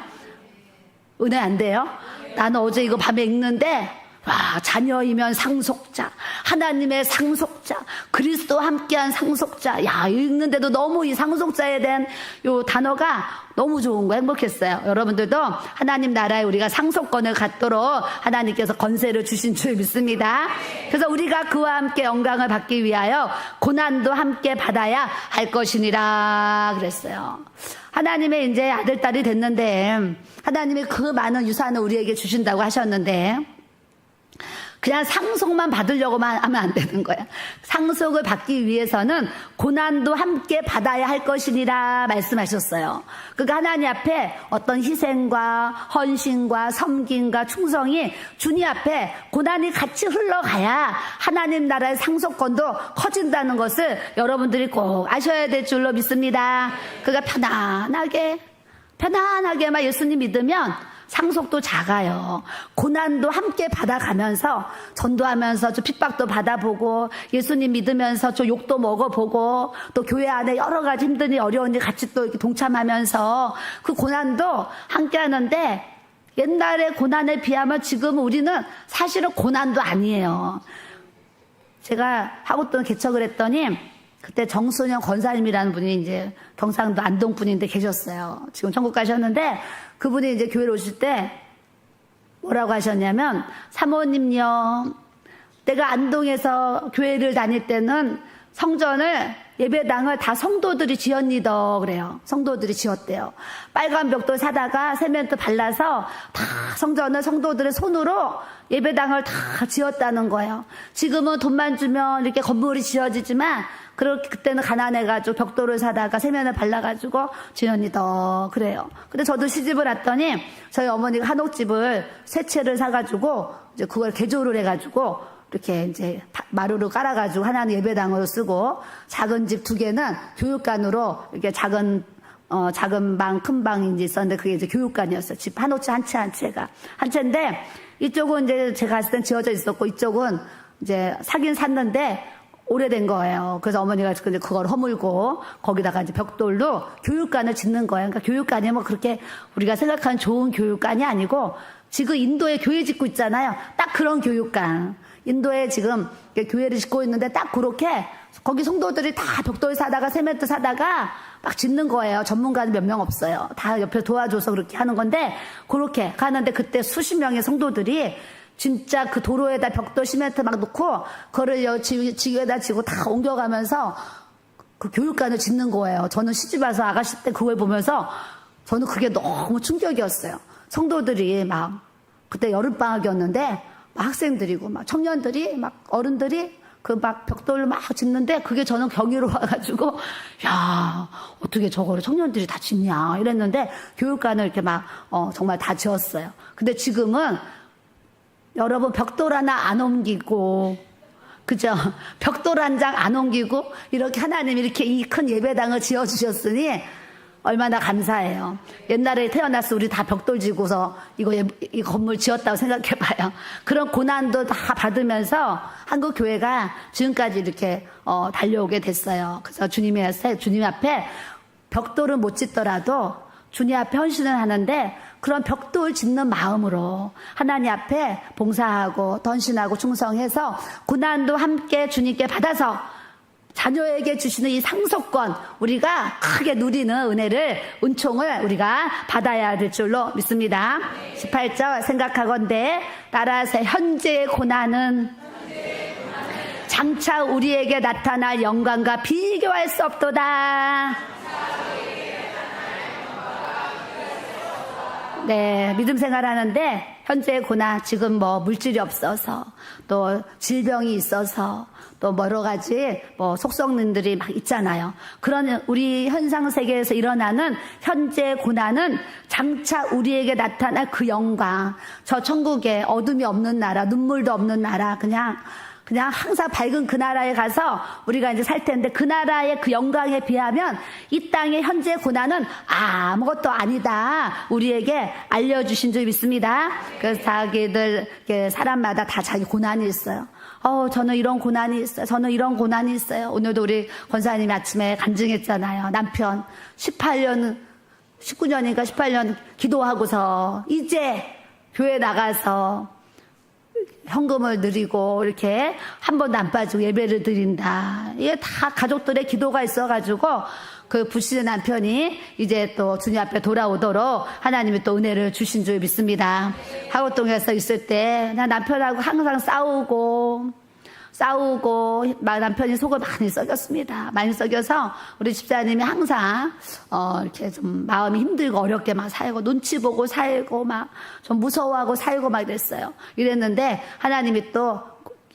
은혜 안 돼요? 나는 어제 이거 밤에 읽는데 와, 자녀이면 상속자, 하나님의 상속자, 그리스도와 함께한 상속자. 야, 읽는데도 너무 이 상속자에 대한 요 단어가 너무 좋은 거 행복했어요. 여러분들도 하나님 나라에 우리가 상속권을 갖도록 하나님께서 권세를 주신 줄 믿습니다. 그래서 우리가 그와 함께 영광을 받기 위하여 고난도 함께 받아야 할 것이니라 그랬어요. 하나님의 이제 아들, 딸이 됐는데 하나님이 그 많은 유산을 우리에게 주신다고 하셨는데 그냥 상속만 받으려고만 하면 안 되는 거야. 상속을 받기 위해서는 고난도 함께 받아야 할 것이니라 말씀하셨어요. 그러니까 하나님 앞에 어떤 희생과 헌신과 섬김과 충성이 주님 앞에 고난이 같이 흘러가야 하나님 나라의 상속권도 커진다는 것을 여러분들이 꼭 아셔야 될 줄로 믿습니다. 그러니까 편안하게 막 예수님 믿으면 상속도 작아요. 고난도 함께 받아가면서 전도하면서 좀 핍박도 받아보고 예수님 믿으면서 좀 욕도 먹어보고 또 교회 안에 여러 가지 힘든 일 어려운 일 같이 또 이렇게 동참하면서 그 고난도 함께 하는데 옛날의 고난에 비하면 지금 우리는 사실은 고난도 아니에요. 제가 하고또 개척을 했더니 그때 정순영 권사님이라는 분이 이제 경상도 안동 분인데 계셨어요. 지금 천국 가셨는데 그분이 이제 교회로 오실 때 뭐라고 하셨냐면 사모님요, 내가 안동에서 교회를 다닐 때는 성전을 예배당을 다 성도들이 지었니다 그래요. 성도들이 지었대요. 빨간 벽돌 사다가 세멘트 발라서 다 성전을 성도들의 손으로 예배당을 다 지었다는 거예요. 지금은 돈만 주면 이렇게 건물이 지어지지만 그때는 가난해가지고 벽돌을 사다가 세면을 발라가지고 지었니다 그래요. 근데 저도 시집을 왔더니 저희 어머니가 한옥집을 세 채를 사가지고 이제 그걸 개조를 해가지고 이렇게 이제 마루로 깔아가지고 하나는 예배당으로 쓰고 작은 집 2개는 교육관으로 이렇게 작은 방, 큰 방이 이제 있었는데 그게 이제 교육관이었어요. 집 한 호채 한 채가. 한 채인데 이쪽은 이제 제가 갔을 땐 지어져 있었고 이쪽은 이제 사긴 샀는데 오래된 거예요. 그래서 어머니가 그걸 허물고 거기다가 이제 벽돌로 교육관을 짓는 거예요. 그러니까 교육관이 뭐 그렇게 우리가 생각하는 좋은 교육관이 아니고 지금 인도에 교회 짓고 있잖아요. 딱 그런 교육관. 인도에 지금 교회를 짓고 있는데 딱 그렇게 거기 성도들이 다 벽돌 사다가 세멘트 사다가 막 짓는 거예요. 전문가는 몇 명 없어요. 다 옆에 도와줘서 그렇게 하는 건데 그렇게 가는데 그때 수십 명의 성도들이 진짜 그 도로에다 벽돌 시멘트 막 놓고 그거를 지게에다 지고 다 옮겨가면서 그 교육관을 짓는 거예요. 저는 시집 와서 아가씨 때 그걸 보면서 저는 그게 너무 충격이었어요. 성도들이 막 그때 여름방학이었는데 막 학생들이고 막 청년들이 막 어른들이 그 막 벽돌을 막 짓는데 그게 저는 경이로워가지고 야 어떻게 저거를 청년들이 다 짓냐 이랬는데 교육관을 이렇게 막 정말 다 지었어요. 근데 지금은 여러분 벽돌 하나 안 옮기고 그죠? 벽돌 한 장 안 옮기고 이렇게 하나님이 이렇게 이 큰 예배당을 지어주셨으니 얼마나 감사해요. 옛날에 태어나서 우리 다 벽돌 지고서 이 건물 지었다고 생각해봐요. 그런 고난도 다 받으면서 한국 교회가 지금까지 이렇게 달려오게 됐어요. 그래서 주님 앞에 벽돌은 못 짓더라도 주님 앞에 헌신을 하는데 그런 벽돌 짓는 마음으로 하나님 앞에 봉사하고 헌신하고 충성해서 고난도 함께 주님께 받아서 자녀에게 주시는 이 상속권 우리가 크게 누리는 은총을 우리가 받아야 될 줄로 믿습니다. 18절 생각하건대 따라서 현재의 고난은 장차 우리에게 나타날 영광과 비교할 수 없도다. 네, 믿음 생활하는데 현재 고난, 지금 뭐 물질이 없어서, 또 질병이 있어서, 또 여러 가지 뭐 속성들이 막 있잖아요. 그런 우리 현상 세계에서 일어나는 현재 고난은 장차 우리에게 나타날 그 영광, 저 천국에 어둠이 없는 나라, 눈물도 없는 나라, 그냥 항상 밝은 그 나라에 가서 우리가 이제 살 텐데, 그 나라의 그 영광에 비하면 이 땅의 현재 고난은 아무것도 아니다, 우리에게 알려주신 줄 믿습니다. 그래서 자기들 사람마다 다 자기 고난이 있어요. 저는 이런 고난이 있어요. 저는 이런 고난이 있어요. 오늘도 우리 권사님이 아침에 간증했잖아요. 남편 19년인가 18년 기도하고서 이제 교회 나가서 현금을 드리고 이렇게 한 번도 안 빠지고 예배를 드린다. 이게 다 가족들의 기도가 있어가지고 그 부신의 남편이 이제 또 주님 앞에 돌아오도록 하나님이 또 은혜를 주신 줄 믿습니다. 하고동에서 있을 때 나 남편하고 항상 싸우고 막 남편이 속을 많이 썩였습니다. 많이 썩여서 우리 집사님이 항상 이렇게 좀 마음이 힘들고 어렵게 막 살고, 눈치 보고 살고, 막 좀 무서워하고 살고 막 이랬어요. 이랬는데 하나님이 또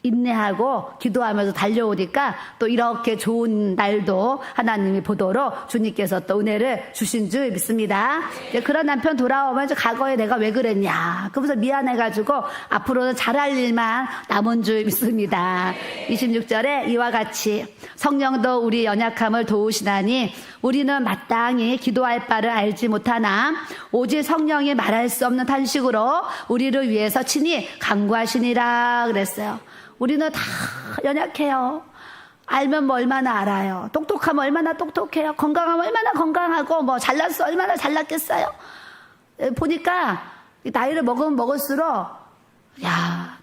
인내하고 기도하면서 달려오니까 또 이렇게 좋은 날도 하나님이 보도록 주님께서 또 은혜를 주신 줄 믿습니다. 그런 남편 돌아오면 과거에 내가 왜 그랬냐, 그러면서 미안해가지고 앞으로는 잘할 일만 남은 줄 믿습니다. 26절에 이와 같이 성령도 우리 연약함을 도우시나니 우리는 마땅히 기도할 바를 알지 못하나 오직 성령이 말할 수 없는 탄식으로 우리를 위해서 친히 간구하시니라 그랬어요. 우리는 다 연약해요. 알면 뭐 얼마나 알아요. 똑똑하면 얼마나 똑똑해요. 건강하면 얼마나 건강하고, 뭐 잘났어 얼마나 잘났겠어요. 보니까 나이를 먹으면 먹을수록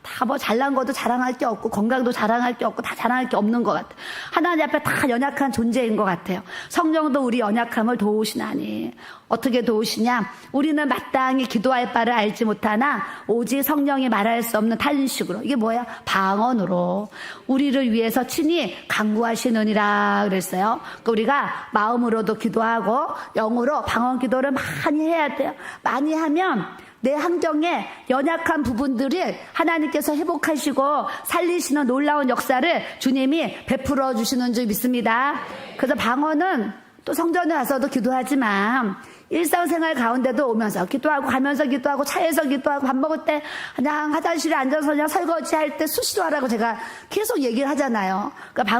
다 뭐 잘난 것도 자랑할 게 없고, 건강도 자랑할 게 없고, 다 자랑할 게 없는 것 같아요. 하나님 앞에 다 연약한 존재인 것 같아요. 성령도 우리 연약함을 도우시나니. 어떻게 도우시냐? 우리는 마땅히 기도할 바를 알지 못하나 오직 성령이 말할 수 없는 탄식으로, 이게 뭐야? 방언으로 우리를 위해서 친히 간구하시느니라 그랬어요. 그러니까 우리가 마음으로도 기도하고 영으로 방언 기도를 많이 해야 돼요. 많이 하면 내 환경에 연약한 부분들을 하나님께서 회복하시고 살리시는 놀라운 역사를 주님이 베풀어 주시는 줄 믿습니다. 그래서 방언은 또 성전에 와서도 기도하지만 일상생활 가운데도 오면서 기도하고, 가면서 기도하고, 차에서 기도하고, 밥 먹을 때 그냥 화장실에 앉아서 그냥 설거지 할 때 수시로 하라고 제가 계속 얘기를 하잖아요. 그러니까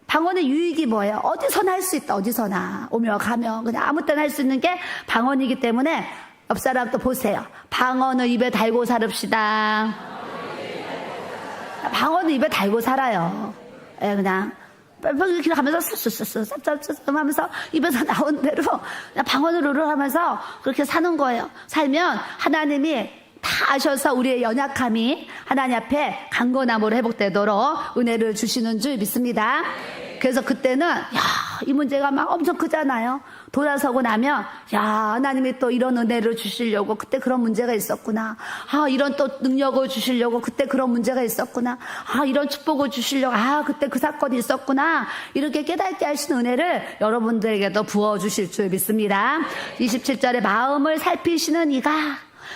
방언의 유익이 뭐예요? 어디서나 할 수 있다. 어디서나 오며 가며 그냥 아무 때나 할 수 있는 게 방언이기 때문에 옆 사람도 보세요. 방언을 입에 달고 살읍시다. 방언을 입에 달고 살아요. 그냥 이렇게 가면서 쌉쌉쌉 하면서 입에서 나온 대로 방언으로 하면서 그렇게 사는 거예요. 살면 하나님이 다 아셔서 우리의 연약함이 하나님 앞에 강건함으로 회복되도록 은혜를 주시는 줄 믿습니다. 그래서 그때는 이 문제가 막 엄청 크잖아요. 돌아서고 나면 하나님이 또 이런 은혜를 주시려고 그때 그런 문제가 있었구나. 이런 또 능력을 주시려고 그때 그런 문제가 있었구나. 이런 축복을 주시려고 그때 그 사건이 있었구나. 이렇게 깨닫게 하시는 은혜를 여러분들에게도 부어주실 줄 믿습니다. 27절에 마음을 살피시는 이가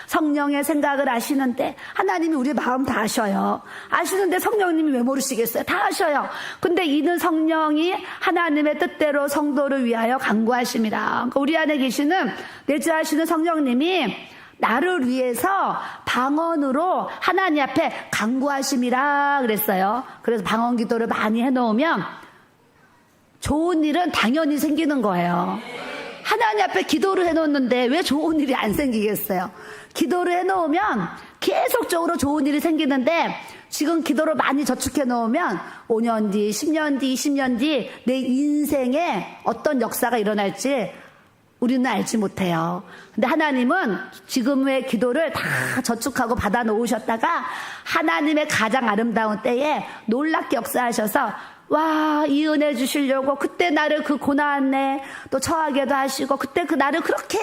성령의 생각을 아시는데, 하나님이 우리 마음 다 아셔요. 아시는데 성령님이 왜 모르시겠어요? 다 아셔요. 근데 이는 성령이 하나님의 뜻대로 성도를 위하여 간구하심이라. 그러니까 우리 안에 계시는 내주하시는 성령님이 나를 위해서 방언으로 하나님 앞에 간구하심이라 그랬어요. 그래서 방언 기도를 많이 해놓으면 좋은 일은 당연히 생기는 거예요. 하나님 앞에 기도를 해놓는데 왜 좋은 일이 안 생기겠어요? 기도를 해놓으면 계속적으로 좋은 일이 생기는데, 지금 기도를 많이 저축해 놓으면 5년 뒤, 10년 뒤, 20년 뒤 내 인생에 어떤 역사가 일어날지 우리는 알지 못해요. 근데 하나님은 지금의 기도를 다 저축하고 받아 놓으셨다가 하나님의 가장 아름다운 때에 놀랍게 역사하셔서 이 은혜 주시려고 그때 나를 그 고난에 또 처하게도 하시고 그때 그 나를 그렇게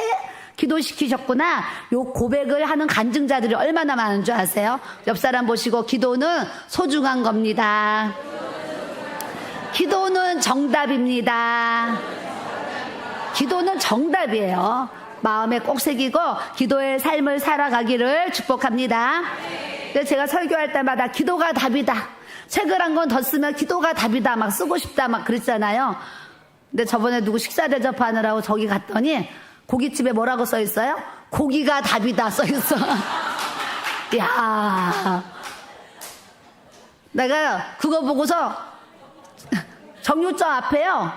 기도시키셨구나. 요 고백을 하는 간증자들이 얼마나 많은 줄 아세요? 옆 사람 보시고, 기도는 소중한 겁니다. 기도는 정답입니다. 기도는 정답이에요. 마음에 꼭 새기고 기도의 삶을 살아가기를 축복합니다. 그래서 제가 설교할 때마다 기도가 답이다. 책을 한 권 더 쓰면 기도가 답이다. 막 쓰고 싶다. 막 그랬잖아요. 근데 저번에 누구 식사 대접하느라고 저기 갔더니 고깃집에 뭐라고 써 있어요? 고기가 답이다 써 있어. 야, 내가 그거 보고서 정류장 앞에요.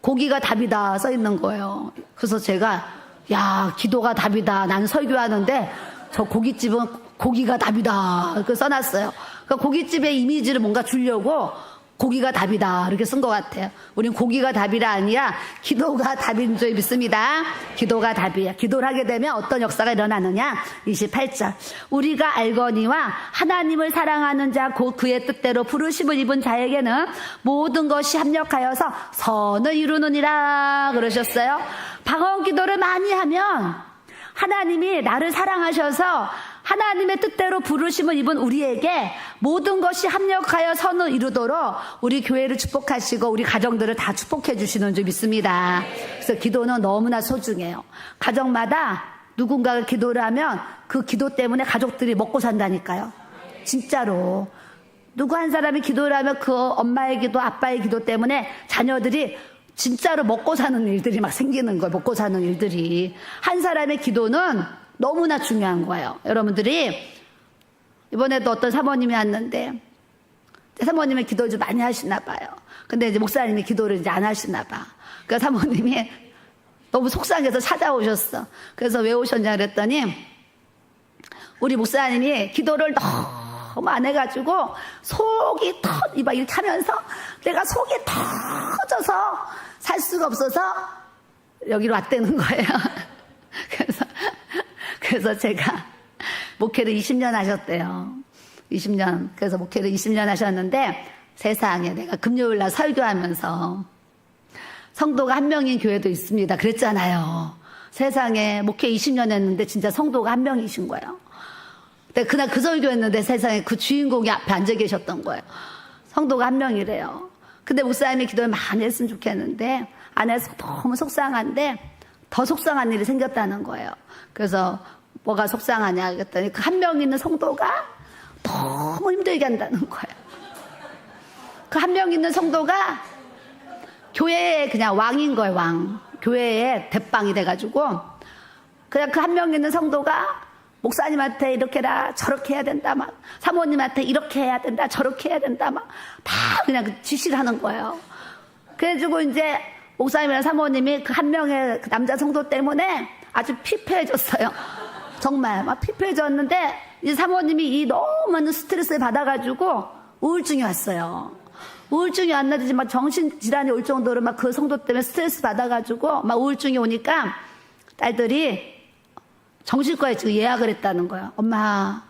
고기가 답이다 써 있는 거예요. 그래서 제가 야, 기도가 답이다. 난 설교하는데 저 고깃집은 고기가 답이다. 이렇게 써놨어요. 그러니까 고깃집의 이미지를 뭔가 주려고 고기가 답이다 이렇게 쓴 것 같아요. 우린 고기가 답이라 아니라 기도가 답인 줄 믿습니다. 기도가 답이야. 기도를 하게 되면 어떤 역사가 일어나느냐. 28절 우리가 알거니와 하나님을 사랑하는 자 곧 그의 뜻대로 부르심을 입은 자에게는 모든 것이 합력하여서 선을 이루느니라 그러셨어요. 방언 기도를 많이 하면 하나님이 나를 사랑하셔서 하나님의 뜻대로 부르심을 입은 우리에게 모든 것이 합력하여 선을 이루도록 우리 교회를 축복하시고 우리 가정들을 다 축복해 주시는 줄 믿습니다. 그래서 기도는 너무나 소중해요. 가정마다 누군가가 기도를 하면 그 기도 때문에 가족들이 먹고 산다니까요. 진짜로. 누구 한 사람이 기도를 하면 그 엄마의 기도, 아빠의 기도 때문에 자녀들이 진짜로 먹고 사는 일들이 막 생기는 거예요. 먹고 사는 일들이. 한 사람의 기도는 너무나 중요한 거예요. 여러분들이 이번에도 어떤 사모님이 왔는데 사모님이 기도를 좀 많이 하시나 봐요. 근데 이제 목사님이 기도를 이제 안 하시나 봐. 그러니까 사모님이 너무 속상해서 찾아오셨어. 그래서 왜 오셨냐 그랬더니 우리 목사님이 기도를 너무 안 해가지고 속이 막 이렇게 하면서 내가 속이 터져서 살 수가 없어서 여기로 왔다는 거예요. 그래서 제가 목회를 20년 하셨대요. 20년. 그래서 목회를 20년 하셨는데 세상에 내가 금요일 날 설교하면서 성도가 한 명인 교회도 있습니다. 그랬잖아요. 세상에 목회 20년 했는데 진짜 성도가 한 명이신 거예요. 근데 그날 그 설교했는데 세상에 그 주인공이 앞에 앉아 계셨던 거예요. 성도가 한 명이래요. 근데 목사님이 기도를 많이 했으면 좋겠는데 안 해서 너무 속상한데 더 속상한 일이 생겼다는 거예요. 그래서 뭐가 속상하냐 그랬더니 그 한 명 있는 성도가 너무 힘들게 한다는 거예요. 그 한 명 있는 성도가 교회의 그냥 왕인 거예요. 왕. 교회의 대빵이 돼가지고 그냥 그 한 명 있는 성도가 목사님한테 이렇게 해라 저렇게 해야 된다 막 사모님한테 이렇게 해야 된다 저렇게 해야 된다 막 다 그냥 지시를 하는 거예요. 그래가지고 이제 목사님이랑 사모님이 그 한 명의 그 남자 성도 때문에 아주 피폐해졌어요. 정말 막 피폐해졌는데 이제 사모님이 이 너무 많은 스트레스를 받아가지고 우울증이 왔어요. 우울증이 왔는데 막 정신질환이 올 정도로 막 그 성도 때문에 스트레스 받아가지고 막 우울증이 오니까 딸들이 정신과에 지금 예약을 했다는 거예요. 엄마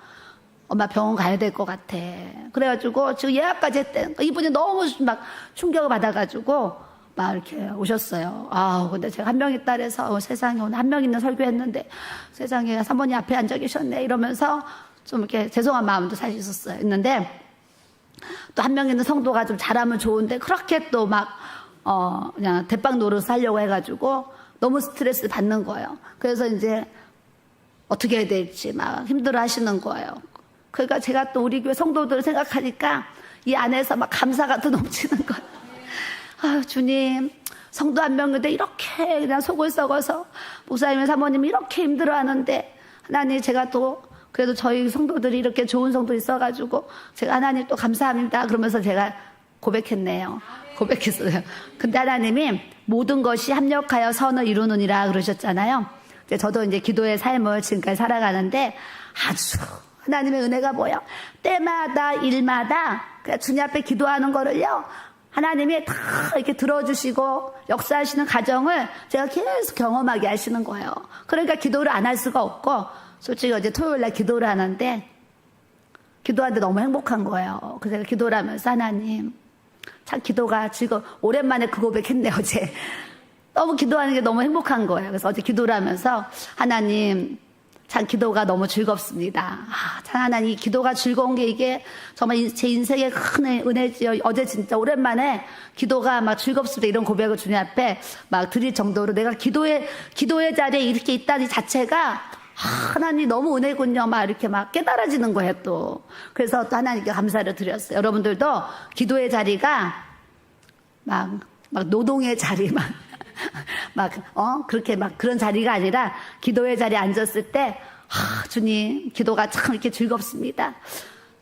병원 가야 될 것 같아. 그래가지고 지금 예약까지 했대. 이분이 너무 막 충격을 받아가지고 막 이렇게 오셨어요. 근데 제가 한 명 있다 그래서 세상에 오늘 한 명 있는 설교했는데 세상에 사모님 앞에 앉아 계셨네 이러면서 좀 이렇게 죄송한 마음도 사실 있었어요. 있는데 또 한 명 있는 성도가 좀 잘하면 좋은데 그렇게 또 막 그냥 대빵 노릇을 하려고 해가지고 너무 스트레스 받는 거예요. 그래서 이제 어떻게 해야 될지 막 힘들어 하시는 거예요. 그러니까 제가 또 우리 교회 성도들을 생각하니까 이 안에서 막 감사가 또 넘치는 거예요. 주님, 성도 한 명인데 이렇게 그냥 속을 썩어서 목사님, 사모님이 이렇게 힘들어하는데 하나님 제가 또 그래도 저희 성도들이 이렇게 좋은 성도 있어가지고 제가 하나님 또 감사합니다. 그러면서 제가 고백했네요. 고백했어요. 근데 하나님이 모든 것이 합력하여 선을 이루느니라 그러셨잖아요. 저도 이제 기도의 삶을 지금까지 살아가는데 아주 하나님의 은혜가 뭐예요? 때마다 일마다 주님 앞에 기도하는 거를요. 하나님이 다 이렇게 들어주시고 역사하시는 가정을 제가 계속 경험하게 하시는 거예요. 그러니까 기도를 안 할 수가 없고 솔직히 어제 토요일 날 기도를 하는데 기도하는데 너무 행복한 거예요. 그래서 제가 기도를 하면서 하나님 참 기도가 오랜만에 그 고백했네 어제. 너무 기도하는 게 너무 행복한 거예요. 그래서 어제 기도를 하면서 하나님 참 기도가 너무 즐겁습니다. 참 하나님, 이 기도가 즐거운 게 이게 정말 제 인생의 큰 은혜지요. 어제 진짜 오랜만에 기도가 막 즐겁습니다. 이런 고백을 주님 앞에 막 드릴 정도로 내가 기도의 자리에 이렇게 있다니 자체가 하나님 너무 은혜군요. 막 이렇게 막 깨달아지는 거예요, 또. 그래서 또 하나님께 감사를 드렸어요. 여러분들도 기도의 자리가 막 노동의 자리, 그렇게 막 그런 자리가 아니라 기도의 자리에 앉았을 때, 주님, 기도가 참 이렇게 즐겁습니다.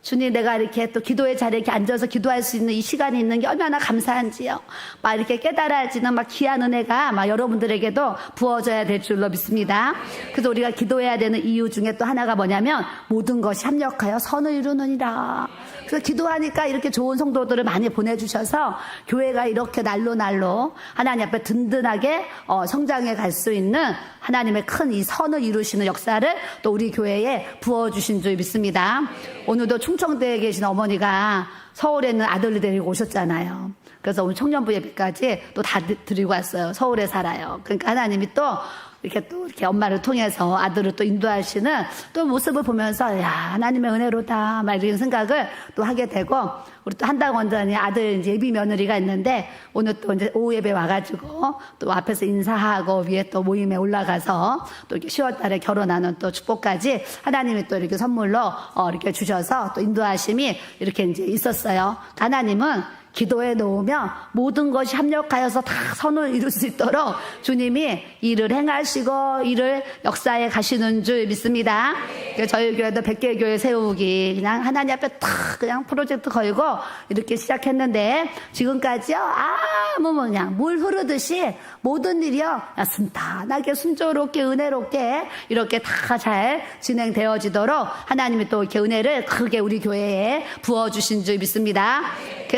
주님, 내가 이렇게 또 기도의 자리에 이렇게 앉아서 기도할 수 있는 이 시간이 있는 게 얼마나 감사한지요. 막 이렇게 깨달아지는 막 귀한 은혜가 막 여러분들에게도 부어져야 될 줄로 믿습니다. 그래서 우리가 기도해야 되는 이유 중에 또 하나가 뭐냐면 모든 것이 합력하여 선을 이루느니라. 그래서 기도하니까 이렇게 좋은 성도들을 많이 보내주셔서 교회가 이렇게 날로 하나님 앞에 든든하게 성장해 갈 수 있는 하나님의 큰 이 선을 이루시는 역사를 또 우리 교회에 부어주신 줄 믿습니다. 오늘도 충청대에 계신 어머니가 서울에 있는 아들을 데리고 오셨잖아요. 그래서 오늘 청년부 예배까지 또 다 드리고 왔어요. 서울에 살아요. 그러니까 하나님이 또 이렇게 엄마를 통해서 아들을 또 인도하시는 또 모습을 보면서, 야, 하나님의 은혜로다, 막 이런 생각을 또 하게 되고, 우리 또 한달 원전이 아들 이제 예비 며느리가 있는데, 오늘 또 이제 오후 예배 와가지고, 또 앞에서 인사하고, 위에 또 모임에 올라가서, 또 이렇게 10월 달에 결혼하는 또 축복까지 하나님이 또 이렇게 선물로, 이렇게 주셔서 또 인도하심이 이렇게 이제 있었어요. 하나님은 기도에 놓으면 모든 것이 합력하여서 다 선을 이룰 수 있도록 주님이 일을 행하시고 일을 역사에 가시는 줄 믿습니다. 저희 교회도 100개 교회 세우기 그냥 하나님 앞에 탁 그냥 프로젝트 걸고 이렇게 시작했는데 지금까지요 그냥 물 흐르듯이 모든 일이요 순탄하게 순조롭게 은혜롭게 이렇게 다 잘 진행되어지도록 하나님이 또 이렇게 은혜를 크게 우리 교회에 부어주신 줄 믿습니다.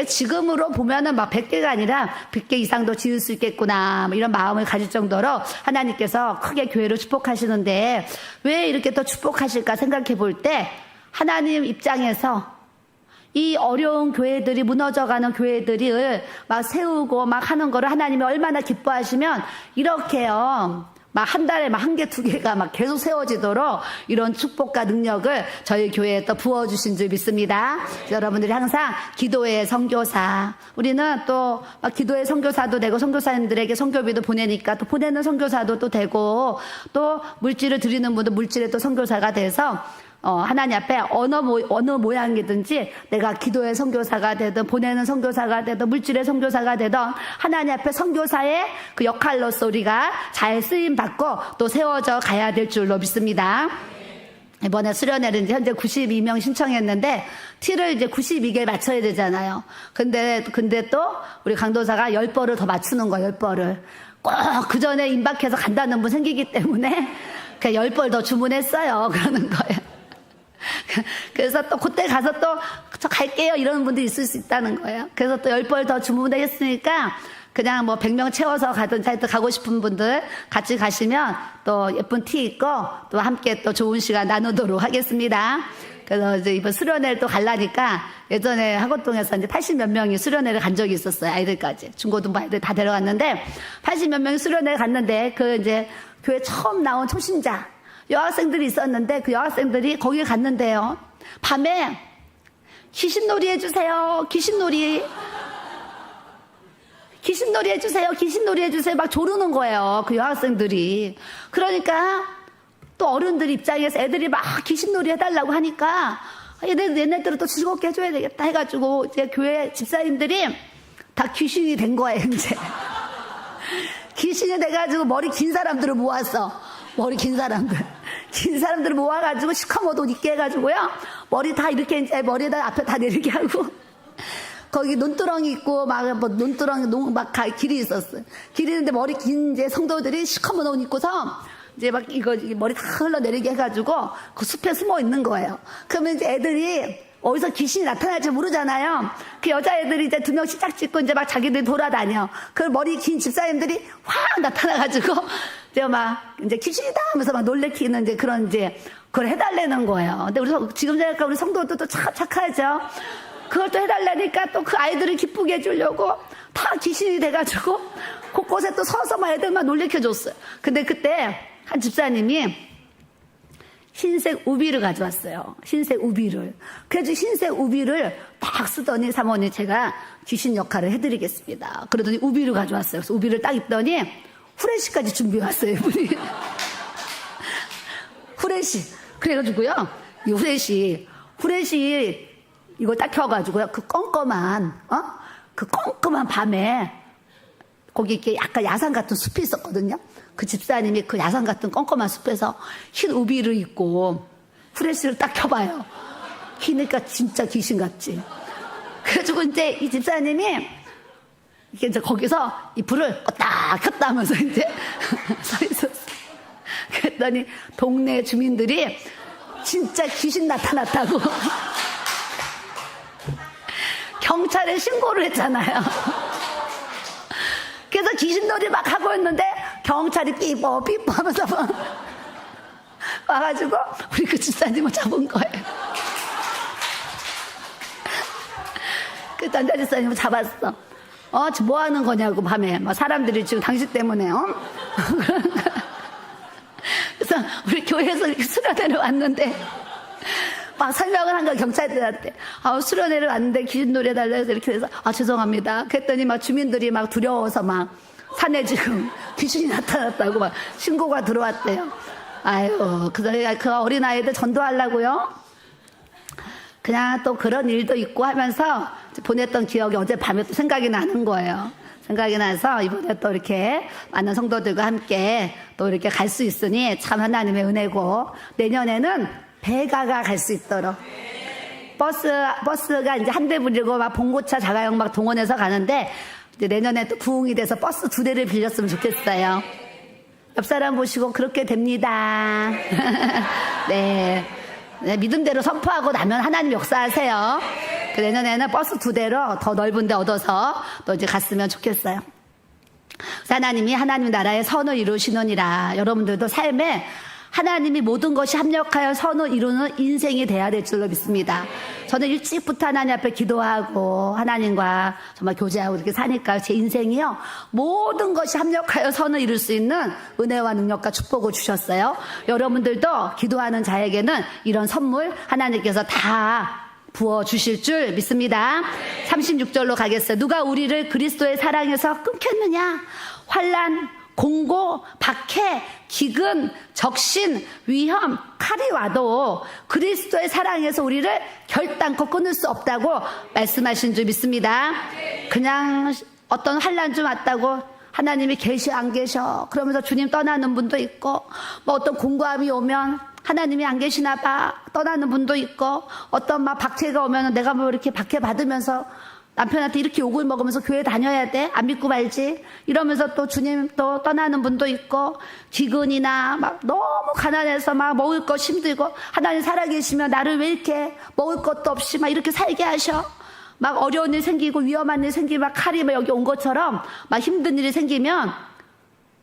지금으로 보면은 막 100개가 아니라 100개 이상도 지을 수 있겠구나 이런 마음을 가질 정도로 하나님께서 크게 교회를 축복하시는데 왜 이렇게 또 축복하실까 생각해 볼 때 하나님 입장에서 이 어려운 교회들이 무너져가는 교회들이 막 세우고 막 하는 거를 하나님이 얼마나 기뻐하시면 이렇게요 막 한 달에 막 1개, 2개가 막 계속 세워지도록 이런 축복과 능력을 저희 교회에 또 부어주신 줄 믿습니다. 여러분들이 항상 기도의 선교사, 우리는 또 기도의 선교사도 되고 선교사님들에게 선교비도 보내니까 또 보내는 선교사도 또 되고 또 물질을 드리는 분도 물질의 또 선교사가 돼서 하나님 앞에 어느 모양이든지 내가 기도의 선교사가 되든 보내는 선교사가 되든 물질의 선교사가 되든 하나님 앞에 선교사의 그 역할로서 우리가 잘 쓰임 받고 또 세워져 가야 될 줄로 믿습니다. 이번에 수련회를 이제 현재 92명 신청했는데 티를 이제 92개 맞춰야 되잖아요. 근데 또 우리 강도사가 10벌을 더 맞추는 거예요. 10벌을 꼭 그 전에 임박해서 간다는 분 생기기 때문에 그냥 10벌 더 주문했어요. 그러는 거예요. 그래서 또 그때 가서 또 저 갈게요 이러는 분도 있을 수 있다는 거예요. 그래서 또 10벌 더 주문했으니까 그냥 뭐 100명 채워서 가든 자기도 가고 싶은 분들 같이 가시면 또 예쁜 티 입고 또 함께 또 좋은 시간 나누도록 하겠습니다. 그래서 이제 이번 수련회를 또 가려니까 예전에 학원동에서 이제 80몇 명이 수련회를 간 적이 있었어요. 아이들까지. 중고등부 아이들 다 데려갔는데 80몇 명이 수련회를 갔는데 그 이제 교회 처음 나온 초신자 여학생들이 있었는데 그 여학생들이 거기에 갔는데요. 밤에 귀신놀이 해주세요. 귀신놀이 해주세요. 막 조르는 거예요. 그 여학생들이. 그러니까 또 어른들 입장에서 애들이 막 귀신놀이 해달라고 하니까 얘네들을 또 즐겁게 해줘야 되겠다 해가지고 이제 교회 집사님들이 다 귀신이 된 거예요, 이제. 귀신이 돼가지고 머리 긴 사람들을 모았어. 머리 긴 사람들을 모아가지고 시커먼 옷 입게 해가지고요. 머리 다 이렇게 이제 머리에다 앞에 다 내리게 하고. 거기 논두렁이 있고, 길이 있었어요. 길이 있는데 머리 긴 이제 성도들이 시커먼 옷 입고서 이제 막 이거 머리 다 흘러내리게 해가지고 그 숲에 숨어 있는 거예요. 그러면 이제 애들이 어디서 귀신이 나타날지 모르잖아요. 그 여자애들이 이제 2명씩 짝 찍고 이제 막 자기들이 돌아다녀. 그 머리 긴 집사님들이 확 나타나가지고 이제 귀신이다 하면서 막 놀래키는 이제 그런 그걸 해달라는 거예요. 근데 지금 생각하면 우리 성도들도 참 착하죠. 그걸 또 해달라니까 또 그 아이들을 기쁘게 해주려고 다 귀신이 돼가지고 곳곳에 또 서서 막 애들만 놀래켜줬어요. 근데 그때 한 집사님이 흰색 우비를 가져왔어요. 흰색 우비를. 그래서 흰색 우비를 딱 쓰더니 사모님 제가 귀신 역할을 해드리겠습니다. 그러더니 우비를 가져왔어요. 그래서 우비를 딱 입더니 후레쉬까지 준비해왔어요. 이분이. 후레쉬. 그래가지고요. 이 후레쉬 이걸 딱 켜가지고요. 그 껌껌한 밤에 거기 이렇게 약간 야산 같은 숲이 있었거든요. 그 집사님이 그 야산 같은 껌껌한 숲에서 흰 우비를 입고 후레쉬를 딱 켜봐요. 키니까 진짜 귀신 같지. 그래가지고 이제 이 집사님이 이제 거기서 이 불을 껐다 켰다 하면서 이제 서 있었어. 그랬더니 동네 주민들이 진짜 귀신 나타났다고 경찰에 신고를 했잖아요. 그래서 귀신놀이 막 하고 있는데 경찰이 삐뽀 하면서 와가지고 우리 그 집사님을 잡은 거예요. 그 남자 집사님을 잡았어. 지금 뭐 하는 거냐고 밤에 막 사람들이 지금 당신 때문에 그래서 우리 교회에서 이렇게 수련회를 왔는데 막 설명을 한 거야, 경찰들한테. 수련회를 왔는데 귀신놀이 해달라 해서 이렇게 해서 죄송합니다. 그랬더니 막 주민들이 막 두려워서 막 산에 지금 귀신이 나타났다고 막 신고가 들어왔대요. 아유, 그 어린아이들 전도하려고요. 그냥 또 그런 일도 있고 하면서 보냈던 기억이 어젯밤에 또 생각이 나는 거예요. 생각이 나서 이번에 또 이렇게 많은 성도들과 함께 또 이렇게 갈 수 있으니 참 하나님의 은혜고, 내년에는 배가가 갈 수 있도록 버스가 이제 한 대 불리고 막 봉고차 자가용 막 동원해서 가는데, 이제 내년에 또 부흥이 돼서 버스 2대를 빌렸으면 좋겠어요. 옆 사람 보시고 그렇게 됩니다. 네, 믿음대로 선포하고 나면 하나님 역사하세요. 그 내년에는 버스 2대로 더 넓은 데 얻어서 또 이제 갔으면 좋겠어요. 하나님이 하나님 나라의 선을 이루시느니라. 여러분들도 삶에 하나님이 모든 것이 합력하여 선을 이루는 인생이 돼야 될 줄로 믿습니다. 저는 일찍부터 하나님 앞에 기도하고 하나님과 정말 교제하고 이렇게 사니까 제 인생이요, 모든 것이 합력하여 선을 이룰 수 있는 은혜와 능력과 축복을 주셨어요. 여러분들도 기도하는 자에게는 이런 선물 하나님께서 다 부어주실 줄 믿습니다. 36절로 가겠어요. 누가 우리를 그리스도의 사랑에서 끊겠느냐? 환난, 공고, 박해, 기근, 적신, 위험, 칼이 와도 그리스도의 사랑에서 우리를 결단코 끊을 수 없다고 말씀하신 줄 믿습니다. 그냥 어떤 환난 좀 왔다고 하나님이 계셔 안 계셔 그러면서 주님 떠나는 분도 있고, 뭐 어떤 공고함이 오면 하나님이 안 계시나 봐 떠나는 분도 있고, 어떤 막 박해가 오면 내가 뭐 이렇게 박해 받으면서 남편한테 이렇게 욕을 먹으면서 교회 다녀야 돼? 안 믿고 말지? 이러면서 또 주님 또 떠나는 분도 있고, 기근이나 막 너무 가난해서 막 먹을 것 힘들고, 하나님 살아계시면 나를 왜 이렇게 먹을 것도 없이 막 이렇게 살게 하셔? 막 어려운 일 생기고 위험한 일 생기고 막 칼이 막 여기 온 것처럼 막 힘든 일이 생기면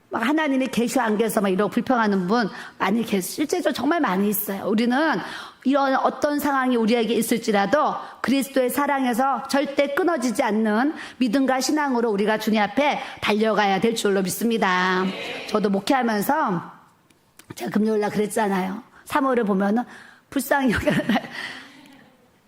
막 하나님이 계셔 안 계셔 막 이러고 불평하는 분 많이 계세요. 실제로 정말 많이 있어요. 우리는 이런 어떤 상황이 우리에게 있을지라도 그리스도의 사랑에서 절대 끊어지지 않는 믿음과 신앙으로 우리가 주님 앞에 달려가야 될 줄로 믿습니다. 저도 목회하면서 제가 금요일날 그랬잖아요. 3월을 보면은 불쌍히 여겨나요.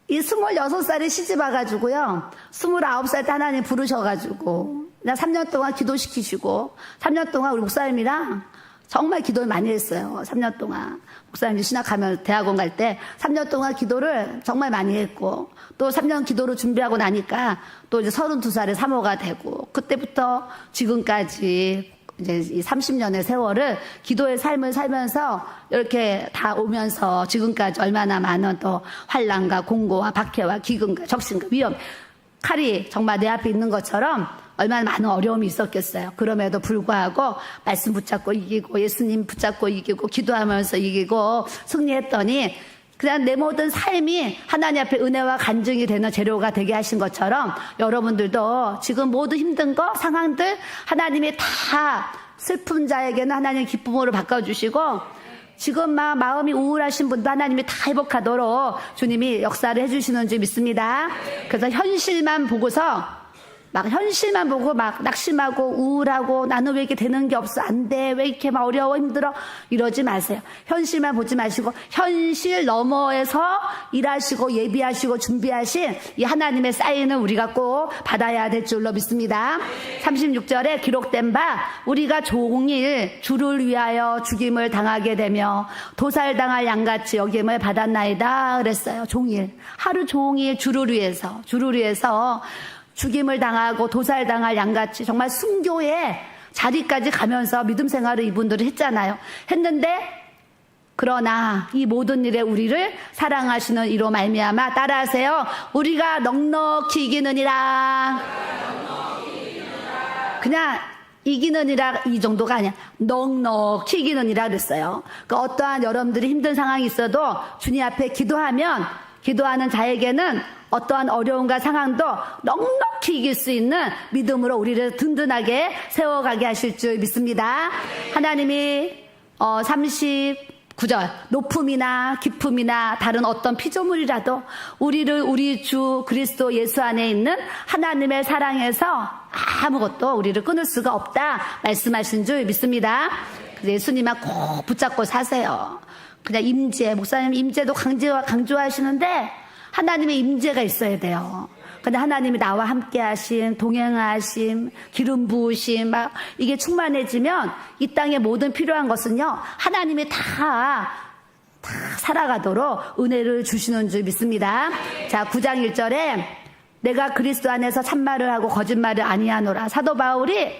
이 26살에 시집 와가지고요, 29살 때 하나님 부르셔가지고 나 3년 동안 기도시키시고, 3년 동안 우리 목사님이랑 정말 기도를 많이 했어요. 3년 동안 목사님이 신학하면 대학원 갈 때 3년 동안 기도를 정말 많이 했고, 또 3년 기도를 준비하고 나니까 또 이제 32살에 사모가 되고, 그때부터 지금까지 이제 이 30년의 세월을 기도의 삶을 살면서 이렇게 다 오면서 지금까지 얼마나 많은 또 환난과 공고와 박해와 기근과 적신과 위험, 칼이 정말 내 앞에 있는 것처럼 얼마나 많은 어려움이 있었겠어요. 그럼에도 불구하고 말씀 붙잡고 이기고, 예수님 붙잡고 이기고, 기도하면서 이기고 승리했더니 그냥 내 모든 삶이 하나님 앞에 은혜와 간증이 되는 재료가 되게 하신 것처럼, 여러분들도 지금 모든 힘든 거, 상황들 하나님이 다 슬픈 자에게는 하나님 기쁨으로 바꿔주시고, 지금 막 마음이 우울하신 분도 하나님이 다 회복하도록 주님이 역사를 해주시는 줄 믿습니다. 그래서 현실만 보고서 막 현실만 보고 막 낙심하고 우울하고 나는 왜 이렇게 되는 게 없어? 안 돼. 왜 이렇게 막 어려워 힘들어? 이러지 마세요. 현실만 보지 마시고 현실 너머에서 일하시고 예비하시고 준비하신 이 하나님의 사인을 우리가 꼭 받아야 될 줄로 믿습니다. 36절에 기록된 바 우리가 종일 주를 위하여 죽임을 당하게 되며 도살당할 양같이 여김을 받았나이다 그랬어요. 종일 하루 종일 주를 위해서 죽임을 당하고 도살당할 양같이 정말 순교의 자리까지 가면서 믿음 생활을 이분들이 했는데 그러나 이 모든 일에 우리를 사랑하시는 이로 말미암아 따라하세요. 우리가 넉넉히 이기느니라. 그냥 이기느니라 이 정도가 아니야. 넉넉히 이기느니라 그랬어요. 그러니까 어떠한 여러분들이 힘든 상황이 있어도 주님 앞에 기도하는 자에게는 어떠한 어려움과 상황도 넉넉히 이길 수 있는 믿음으로 우리를 든든하게 세워가게 하실 줄 믿습니다. 하나님이 39절 높음이나 깊음이나 다른 어떤 피조물이라도 우리를 우리 주 그리스도 예수 안에 있는 하나님의 사랑에서 아무것도 우리를 끊을 수가 없다 말씀하신 줄 믿습니다. 예수님만 꼭 붙잡고 사세요. 그냥 임재, 목사님 임재도 강조하시는데 하나님의 임재가 있어야 돼요. 근데 하나님이 나와 함께 하심, 동행하심, 기름 부으심, 막 이게 충만해지면 이 땅의 모든 필요한 것은요, 하나님이 다 살아가도록 은혜를 주시는 줄 믿습니다. 자, 9장 1절에 내가 그리스도 안에서 참말을 하고 거짓말을 아니하노라. 사도 바울이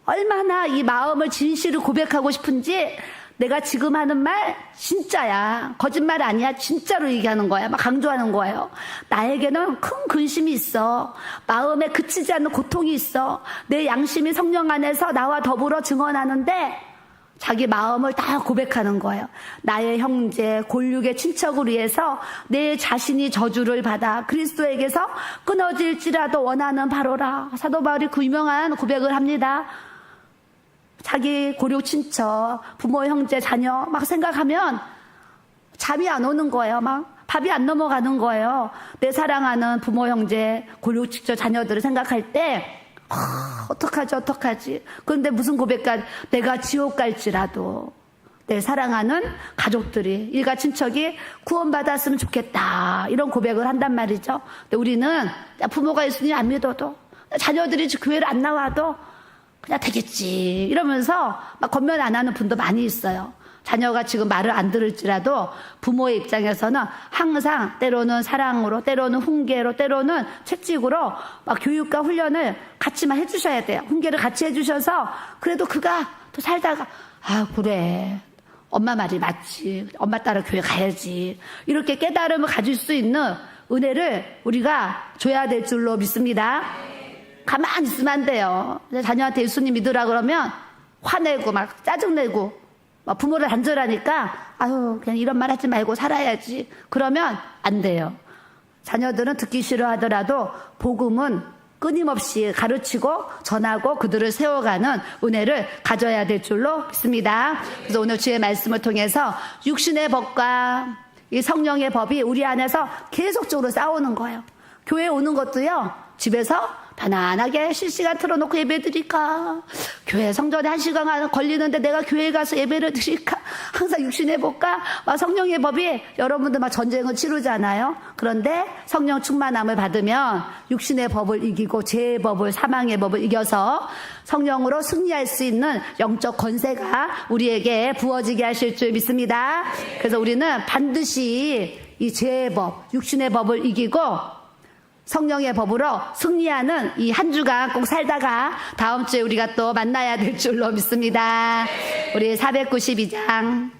얼마나 이 마음을 진실을 고백하고 싶은지 내가 지금 하는 말 진짜야. 거짓말 아니야. 진짜로 얘기하는 거야. 막 강조하는 거예요. 나에게는 큰 근심이 있어. 마음에 그치지 않는 고통이 있어. 내 양심이 성령 안에서 나와 더불어 증언하는데 자기 마음을 다 고백하는 거예요. 나의 형제, 골육의 친척을 위해서 내 자신이 저주를 받아 그리스도에게서 끊어질지라도 원하는 바로라. 사도 바울이 그 유명한 고백을 합니다. 자기 고륙 친척, 부모, 형제, 자녀 막 생각하면 잠이 안 오는 거예요. 막 밥이 안 넘어가는 거예요. 내 사랑하는 부모, 형제, 고륙 친척, 자녀들을 생각할 때 어떡하지? 그런데 무슨 고백까지 내가 지옥 갈지라도 내 사랑하는 가족들이 일가 친척이 구원받았으면 좋겠다 이런 고백을 한단 말이죠. 근데 우리는 부모가 예수님 안 믿어도 자녀들이 교회를 안 나와도 그냥 되겠지 이러면서 막 권면 안 하는 분도 많이 있어요. 자녀가 지금 말을 안 들을지라도 부모의 입장에서는 항상 때로는 사랑으로, 때로는 훈계로, 때로는 채찍으로 막 교육과 훈련을 같이만 해주셔야 돼요. 훈계를 같이 해주셔서 그래도 그가 또 살다가 그래 엄마 말이 맞지, 엄마 따라 교회 가야지 이렇게 깨달음을 가질 수 있는 은혜를 우리가 줘야 될 줄로 믿습니다. 가만히 있으면 안 돼요. 자녀한테 예수님 믿으라 그러면 화내고 막 짜증내고 막 부모를 단절하니까 그냥 이런 말 하지 말고 살아야지 그러면 안 돼요. 자녀들은 듣기 싫어하더라도 복음은 끊임없이 가르치고 전하고 그들을 세워가는 은혜를 가져야 될 줄로 믿습니다. 그래서 오늘 주의 말씀을 통해서 육신의 법과 이 성령의 법이 우리 안에서 계속적으로 싸우는 거예요. 교회 오는 것도요, 집에서 편안하게 실시간 틀어놓고 예배 드릴까? 교회 성전에 1시간 걸리는데 내가 교회에 가서 예배를 드릴까? 항상 육신의 법과 성령의 법이 여러분들 막 전쟁을 치르잖아요. 그런데 성령 충만함을 받으면 육신의 법을 이기고 죄의 법을, 사망의 법을 이겨서 성령으로 승리할 수 있는 영적 권세가 우리에게 부어지게 하실 줄 믿습니다. 그래서 우리는 반드시 이 죄의 법, 육신의 법을 이기고 성령의 법으로 승리하는 이 한 주간 꼭 살다가 다음 주에 우리가 또 만나야 될 줄로 믿습니다. 우리 492장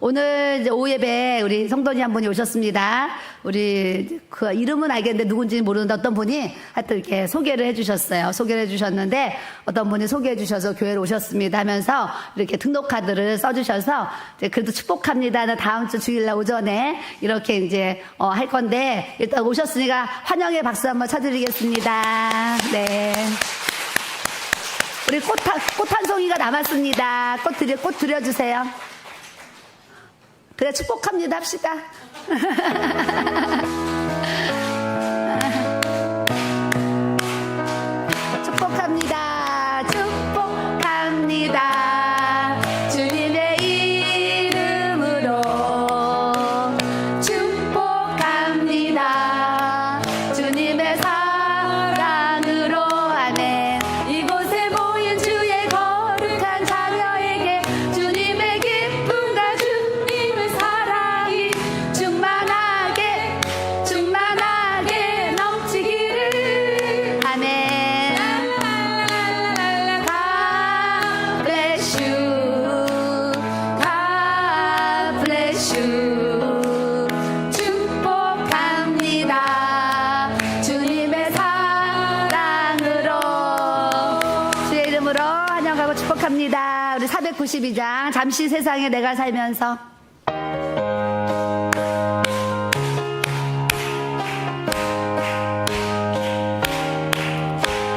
오늘 이제 오후 예배 우리 성도님 한 분이 오셨습니다. 우리 그 이름은 알겠는데 누군지 모르는데 어떤 분이 하여튼 이렇게 소개를 해주셨어요. 소개를 해주셨는데 어떤 분이 소개해 주셔서 교회로 오셨습니다 하면서 이렇게 등록카드를 써주셔서 이제 그래도 축복합니다는 다음 주 주일날 오전에 이렇게 이제 할 건데 일단 오셨으니까 환영의 박수 한번 쳐드리겠습니다. 네. 우리 꽃 한 송이가 남았습니다. 꽃 드려주세요. 그래 축복합니다 합시다. 축복합니다. 축복합니다. 주님의 이름으로 축복합니다. 주님의 사랑으로 아멘. 이곳에 모인 주의 거룩한 자녀에게 주님의 기쁨과 주님의 사랑이 충만하게 충만하게 넘치기를 아멘. God bless you. God bless you. 축복합니다. 주님의 사랑으로 주의 이름으로 환영하고 축복합니다. 우리 492장 잠시 세상에 내가 살면서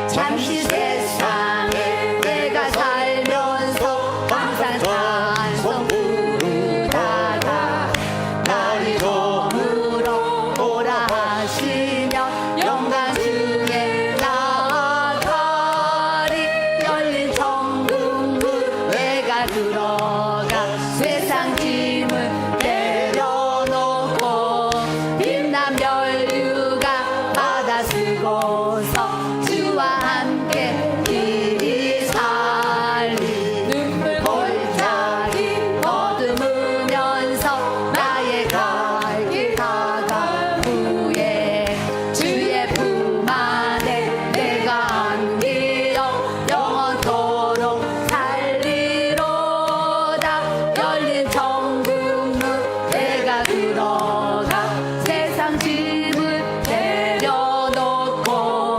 잠시 세상에 내가 살면서 항상 찬송 부르다가 날이 저물어 오라 하시면 영광 중에 나아가리. 열린 천국 문 내가 들어가 세상 짐을 내려놓고 빛난 면류가 받아 쓰고서 주와 함께 길이 살리. 눈물 골짜기 거두면서 나의 갈 길 다가 후에 주의 품 안에 내가 안기어 영원토록 살리로다. 열린 천국 문 내가 들어가 세상 짐을 내려놓고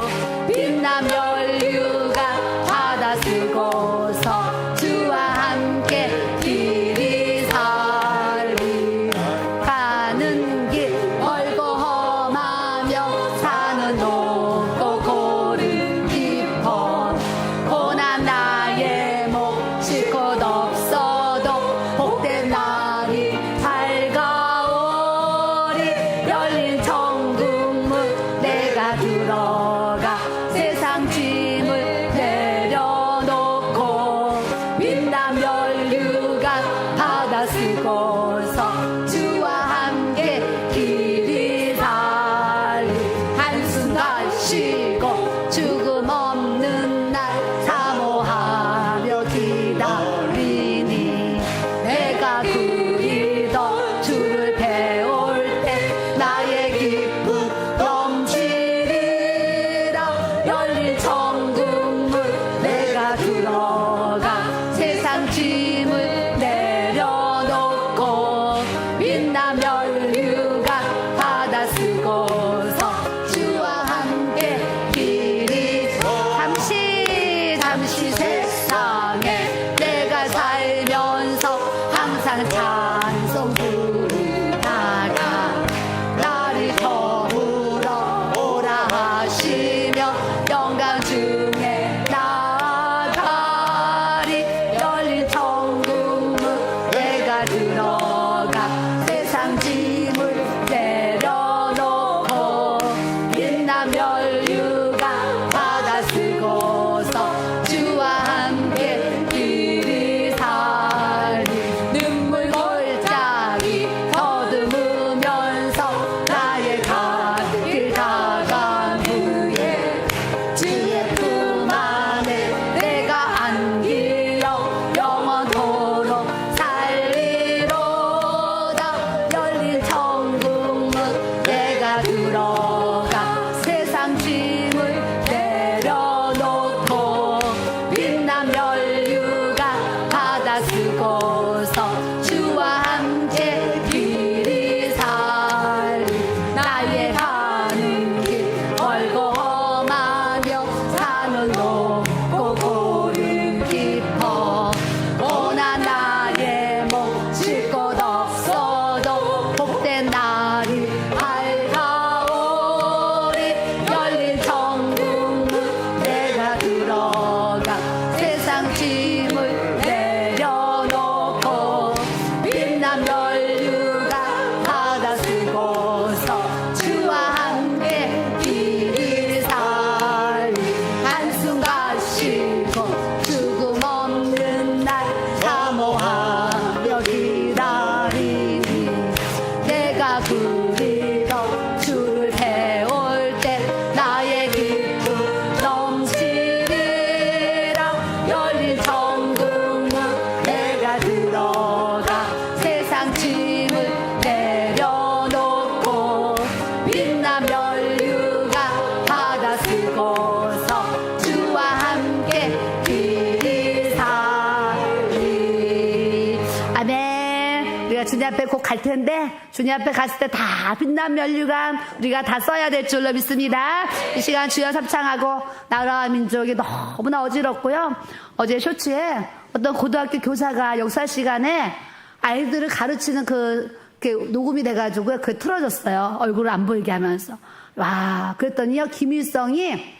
빛난 면류가 받아 쓰고서 주와 함께 길이 살리. 가는 길 멀고 험하며 산은 높고 고름 깊어 고난 나의 목 쉴 곳 없어도 복된 날이 밝아오리. 열린 천국 문 내가 들어가 세상 짐을 내려놓고 빛난 면류가 받아 쓰고서 주와 함께 길이 살리. 한순간 쉬고 죽음 없는 날 사모하며 기다리니 내가 그리도 주를 배울 때 나의 기쁨 넘치리라. 열린 천국 문 내가 들어가 세상 짐을 내려놓고 빛난 면류가 받아 쓰고서 주와 함께 길이 잠시 세상에 내가 살면서 항상 찬송 부르다가 날이 저물어 오라 하시며 영광 중에 나아가리. 열린 천국 문 내가 들어가 세상 짐을 내려놓고 빛난 면류가 받아 쓰고서 주와 함께 길이 살리. 눈물 골짜기 더듬으면서 나의 갈 길 다간 후에 주의 품 안에 내가 안기어 영원토록 살리로다. 열린 천국 문 내가 들어가 세상 갈 텐데 주님 앞에 갔을 때 다 빛난 면류관 우리가 다 써야 될 줄로 믿습니다. 이 시간 주여 삼창하고 나라와 민족이 너무나 어지럽고요. 어제 쇼츠에 어떤 고등학교 교사가 역사 시간에 아이들을 가르치는 그게 녹음이 돼가지고 그 틀어졌어요. 얼굴을 안 보이게 하면서. 와, 그랬더니요, 김일성이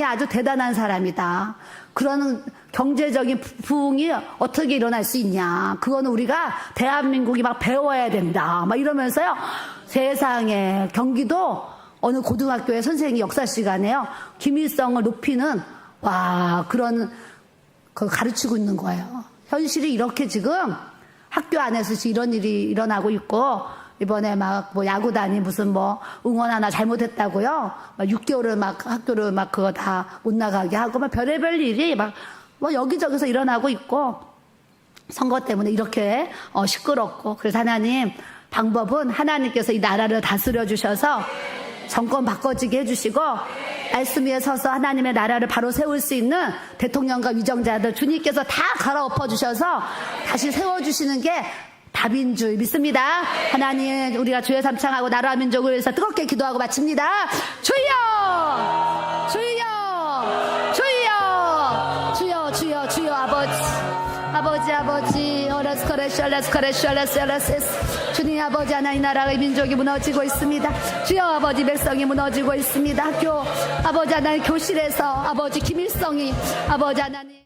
아주 대단한 사람이다. 그런 경제적인 부흥이 어떻게 일어날 수 있냐. 그거는 우리가 대한민국이 막 배워야 된다. 막 이러면서요, 세상에 경기도 어느 고등학교의 선생님이 역사 시간에요, 김일성을 높이는, 와, 그런, 가르치고 있는 거예요. 현실이 이렇게 지금 학교 안에서 이런 일이 일어나고 있고, 이번에 막 야구단이 무슨 응원 하나 잘못했다고요. 6개월을 학교를 그거 다 못 나가게 하고 별의별 일이 여기저기서 일어나고 있고, 선거 때문에 이렇게 시끄럽고. 그래서 하나님 방법은 하나님께서 이 나라를 다스려 주셔서 정권 바꿔지게 해주시고, 말씀 위에 서서 하나님의 나라를 바로 세울 수 있는 대통령과 위정자들 주님께서 다 갈아엎어 주셔서 다시 세워주시는 게 답인 줄 믿습니다. 하나님, 우리가 주여 삼창하고 나라와 민족을 위해서 뜨겁게 기도하고 마칩니다. 주여! 주여! 주여! 주여! 주여! 주여! 아버지 주님 아버지, 하나님 나라의 민족이 무너지고 있습니다. 주여 아버지, 백성이 무너지고 있습니다. 학교 아버지 하나님 교실에서 아버지 김일성이 아버지 하나님